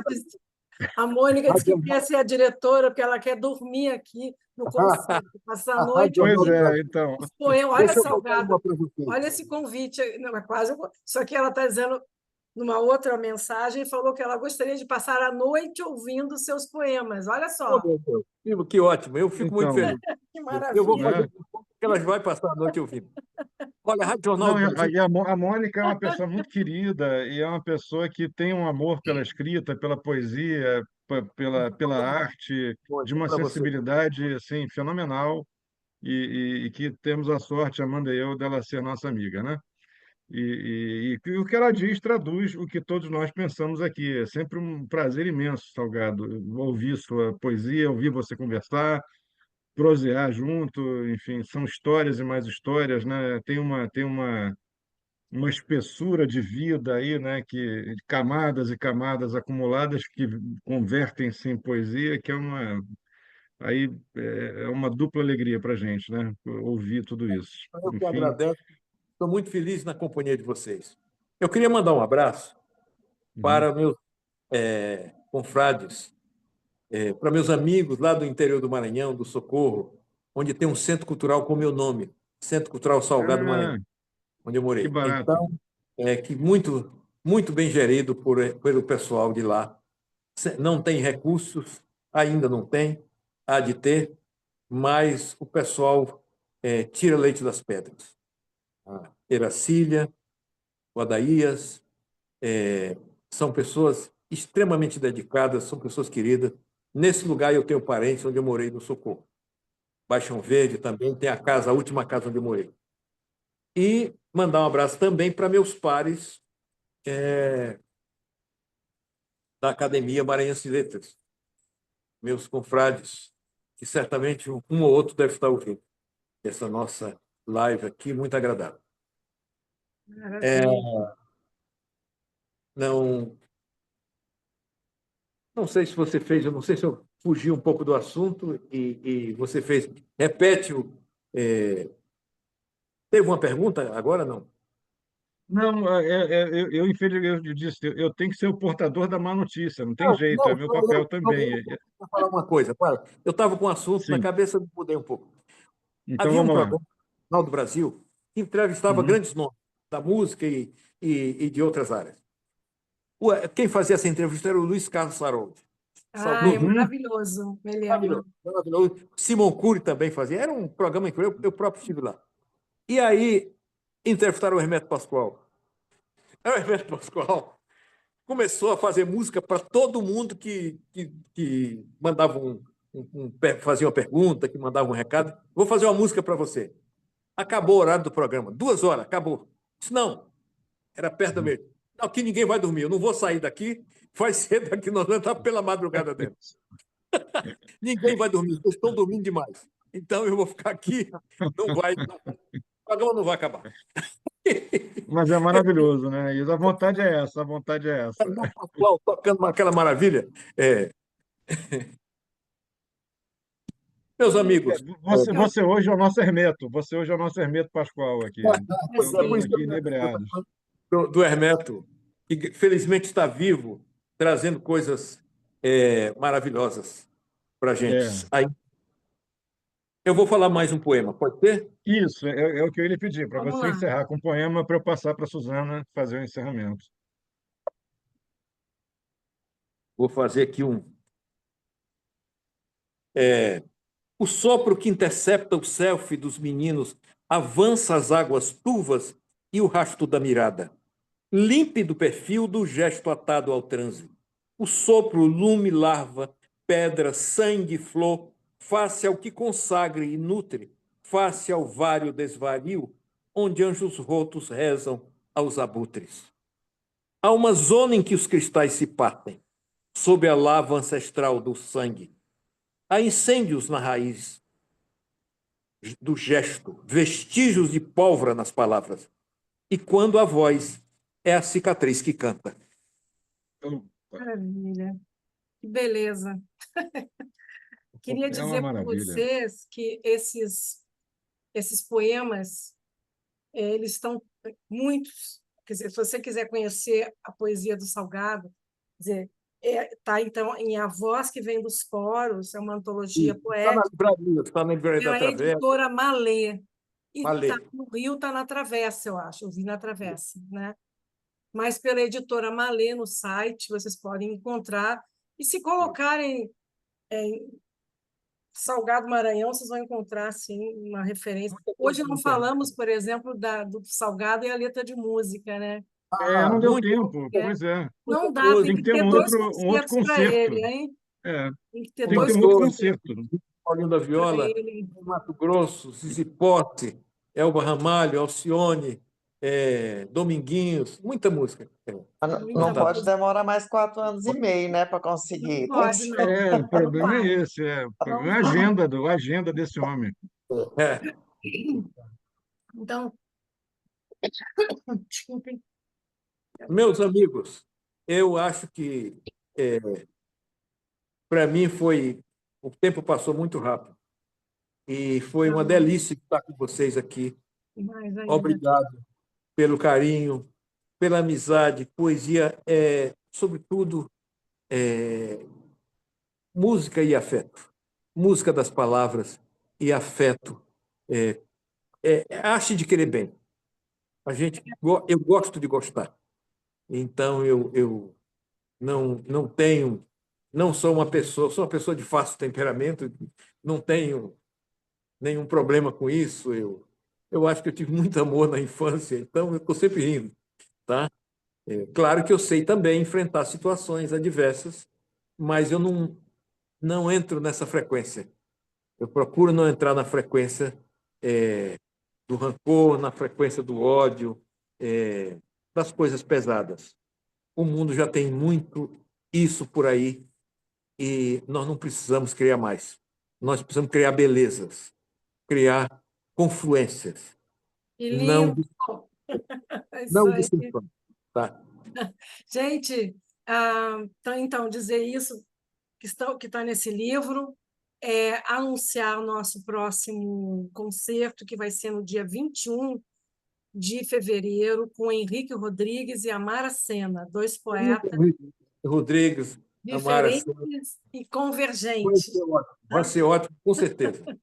a Mônica disse que quer ser a diretora, porque ela quer dormir aqui no concerto, passar a noite pois ouvindo é, então, os poemas. Olha, Deixa eu contar uma Salgado, para vocês. olha esse convite. Não, é quase. Só que ela está dizendo, numa outra mensagem, falou que ela gostaria de passar a noite ouvindo seus poemas. Olha Oh, só, meu Deus. Que ótimo, eu fico muito então, feliz. que Eu vou maravilha. fazer né? o que elas vão passar a noite ouvindo. Olha, a Rádio Jornal Não, do Brasil, a Mônica é uma pessoa muito querida e é uma pessoa que tem um amor pela escrita, pela poesia, pela arte, de uma para você. sensibilidade assim fenomenal e que temos a sorte, Amanda e eu, dela ser nossa amiga, né? E o que ela diz traduz o que todos nós pensamos aqui. É sempre um prazer imenso, Salgado, ouvir sua poesia, ouvir você conversar, prosear junto, enfim, são histórias e mais histórias, né? Uma espessura de vida aí, né? Que camadas e camadas acumuladas que convertem-se em poesia, que é uma dupla alegria para a gente, né? Ouvir tudo isso. Eu que Enfim, agradeço. Estou muito feliz na companhia de vocês. Eu queria mandar um abraço uhum. para meus confrades, para meus amigos lá do interior do Maranhão, do Socorro, onde tem um centro cultural com o meu nome, Centro Cultural Salgado Ah, Maranhão, onde eu que morei. barato. Então, que muito bem gerido pelo pessoal de lá. Não tem recursos, ainda não tem, há de ter, mas o pessoal tira leite das pedras. A Eracília, o Adaías, são pessoas extremamente dedicadas, são pessoas queridas. Nesse lugar eu tenho parentes onde eu morei no Socorro. Baixão Verde também tem a última casa onde eu morei. E mandar um abraço também para meus pares da Academia Maranhense de Letras, meus confrades, que certamente um ou outro deve estar ouvindo essa nossa live aqui, muito agradável. É, Maravilha. não, não sei se você fez, eu não sei se eu fugi um pouco do assunto e você fez. Repete o. Teve uma pergunta agora, não? Não, infelizmente, eu disse, eu tenho que ser o portador da má notícia, não tem Não, jeito, é não, meu só eu, papel só eu também. vou falar uma coisa. Para. Eu estava com um assunto na Sim, cabeça, eu mudei um pouco. então Havia um vamos lá. programa no Jornal do Brasil que entrevistava Uhum, grandes nomes da música e de outras áreas. Quem fazia essa entrevista era o Luiz Carlos Saroldi. Ah, é Saudoso. uhum, maravilhoso, me lembro. Maravilhoso, maravilhoso. Simon Cury também fazia. Era um programa incrível, eu próprio estive lá. E aí entrevistaram o Hermeto Pascoal. Aí o Hermeto Pascoal começou a fazer música para todo mundo que mandava fazia uma pergunta, que mandava um recado. Vou fazer uma música para você. Acabou o horário do programa. 2 horas, acabou. Disse, não, era perto da uhum. meia. Não, aqui ninguém vai dormir. Eu não vou sair daqui. Vai ser daqui, nós vamos estar pela madrugada dentro. Ninguém vai dormir. Vocês estão dormindo demais. Então eu vou ficar aqui. Não vai. O programa não vai acabar. Mas é maravilhoso, né? E a vontade é essa, a vontade é essa. O Pascoal tocando aquela maravilha. É, meus amigos, Você hoje é o nosso Hermeto, você hoje é o nosso Hermeto Pascoal aqui. Então, é por estamos isso que aqui eu inebriados. estou falando do Hermeto, que felizmente está vivo, trazendo coisas maravilhosas para a É, gente. Aí, eu vou falar mais um poema, pode ser? isso, é o que eu ia lhe pedir, para Vamos você lá. encerrar com um poema, para eu passar para a Suzana fazer o encerramento. Vou fazer aqui um. O sopro que intercepta o selfie dos meninos avança as águas turvas e o rasto da mirada. Límpido perfil do gesto atado ao transe. O sopro, lume, larva, pedra, sangue, flor, face ao que consagre e nutre, face ao vário desvario, onde anjos rotos rezam aos abutres. Há uma zona em que os cristais se partem, sob a lava ancestral do sangue. Há incêndios na raiz do gesto, vestígios de pólvora nas palavras. E quando a voz é a cicatriz que canta. Então, Maravilha. Que beleza. Queria é uma dizer para maravilha. vocês que esses poemas, eles estão muitos. Quer dizer, se você quiser conhecer a poesia do Salgado, quer dizer, tá então em A Voz que Vem dos Poros, é uma antologia Está na poética livraria, está na livraria da pela Travessa, editora Malê. E tá Malê. no Rio, está na Travessa, eu acho. Eu vi na Travessa, né? Mas pela editora Malê no site, vocês podem encontrar. E se colocarem Salgado Maranhão, vocês vão encontrar assim, uma referência. Muita Hoje coisa na não internet. falamos, por exemplo, do Salgado e a letra de música, né? Não deu Muito, tempo, É. pois é. muito Não dá, gostoso, tem Tem que que ter ter dois um outro concertos para concerto. ele, hein? É, Tem que ter tem que ter dois um outro concertos concerto. Paulinho da para Viola, ele. Mato Grosso, Zizi Pote, Elba Ramalho, Alcione, Dominguinhos, muita música. Muita Não pode música. demorar mais 4 anos e meio, né, para Não conseguir. Tem que pode, ser. não. O Não problema é vai. esse, o Não problema é a vai. agenda desse homem. É. Então, desculpem. Meus amigos, eu acho que para mim o tempo passou muito rápido e foi uma delícia estar com vocês aqui. Mais ainda. Obrigado pelo carinho, pela amizade. Poesia é, sobretudo, música e afeto. Música das palavras e afeto. Arte de querer bem. Eu gosto de gostar. Então, eu não tenho, não sou uma pessoa, sou uma pessoa de fácil temperamento, não tenho nenhum problema com isso. Eu acho que eu tive muito amor na infância, então eu estou sempre rindo, tá? Claro que eu sei também enfrentar situações adversas, mas eu não entro nessa frequência. Eu procuro não entrar na frequência do rancor, na frequência do ódio, das coisas pesadas. O mundo já tem muito isso por aí e nós não precisamos criar mais. Nós precisamos criar belezas, criar confluências, Que não, lindo. É isso não aí. distinção, tá? Gente, então, dizer isso que está nesse livro, anunciar o nosso próximo concerto, que vai ser no dia 21 de fevereiro, com Henrique Rodrigues e Amara Sena, 2 poetas Rodrigues, Amara, diferentes e vai convergentes. ser ótimo, vai ser ótimo, com certeza.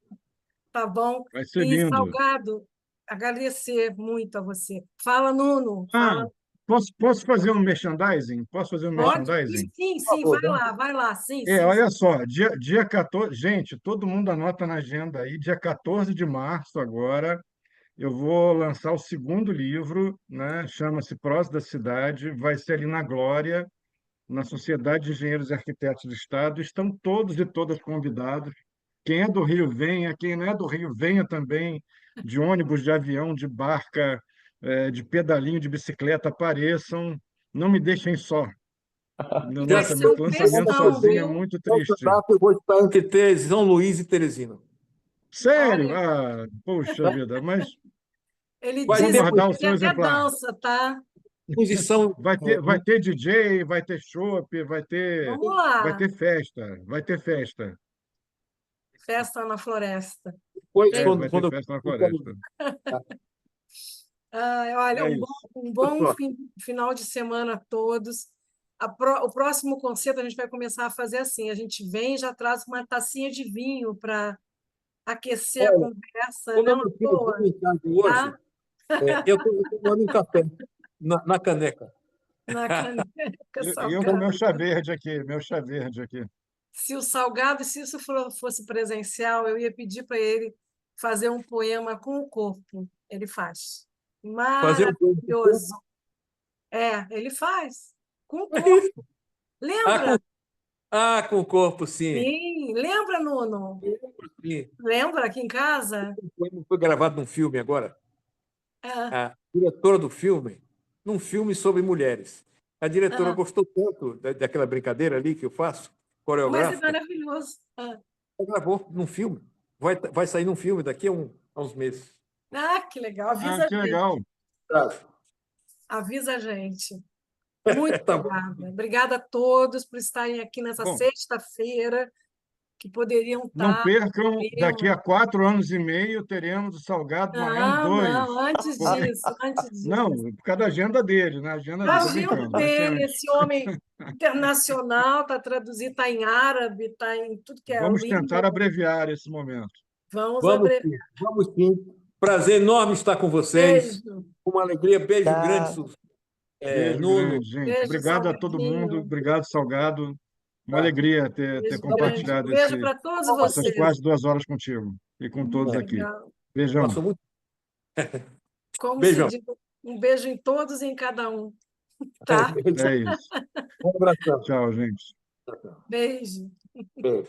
Tá bom? Vai ser E, lindo. Salgado, agradecer muito a você. Fala, Nuno. Fala. Posso fazer um merchandising? Posso fazer um Pode? merchandising? Sim, Por favor, vai lá. Sim, sim. Olha só, dia 14, gente, todo mundo anota na agenda aí, dia 14 de março agora, eu vou lançar o segundo livro, né? Chama-se Prosa da Cidade, vai ser ali na Glória, na Sociedade de Engenheiros e Arquitetos do Estado. Estão todos e todas convidados. Quem é do Rio, venha. Quem não é do Rio, venha também, de ônibus, de avião, de barca, de pedalinho, de bicicleta, apareçam. Não me deixem só no Vai ser um lançamento. Lançamento festão, sozinho é viu? muito No triste. stand-up eu vou estar entre São Luís e Teresina. Sério? Olha, Poxa vida, mas ele Vai vou disse ter que guardar o ele seu até exemplar. dança, tá? posição. Vai ter DJ, vai ter chopp, Vamos vai lá. ter festa, vai ter festa. Festa na floresta. Depois, Vai ter quando festa na eu quero. floresta. Olha, É um isso. bom final de semana a todos. O próximo concerto a gente vai começar a fazer assim: a gente vem e já traz uma tacinha de vinho para aquecer a Olha, conversa, quando eu não à não tenho toa, vinho em casa hoje, tá? eu estou tomando um café na caneca. Na caneca, Eu com meu Salgado. chá verde aqui, meu chá verde aqui. Se o Salgado, se isso fosse presencial, eu ia pedir para ele fazer um poema com o corpo. Ele faz. Fazer um Maravilhoso. Ele faz. Com o corpo. Lembra? com o corpo, sim. Sim. Lembra, Nuno? Sim. Lembra aqui em casa? Foi gravado num filme agora. É. A diretora do filme, num filme sobre mulheres. A diretora Ah, gostou tanto daquela brincadeira ali que eu faço, mas é coreográfica, maravilhoso. ela gravou num filme. Vai sair num filme daqui a uns meses. Que legal. Avisa a Que gente. legal. Avisa a gente. Muito Tá bom. obrigada. Obrigada a todos por estarem aqui nessa Bom, sexta-feira, que poderiam não estar. percam, daqui a 4 anos e meio teremos o Salgado Maraião Não, 2. não, antes Porque, disso, antes não, disso. por causa da agenda dele, né? Agenda A dele, tô agenda brincando, vai ser dele, antes. esse homem internacional, está traduzido, está em árabe, está em tudo que é Vamos tentar língua. abreviar esse momento. Vamos Vamos abrir. sim, vamos sim. Prazer enorme estar com vocês. Beijo. Uma alegria. Beijo grande, Tá. Beijo Nuno. grande, gente. Beijo, Obrigado a todo mundo. Salgadinho. Obrigado, Salgado. Uma Tá? alegria ter Beijo grande. compartilhado Beijo para todos essas vocês. quase 2 horas contigo e com todos Muito aqui. legal. Beijão. Passou muito. Como se Beijão. diz, um beijo em todos e em cada um. Tá? É isso. Um abração. Tchau, gente. Beijo. Beijo.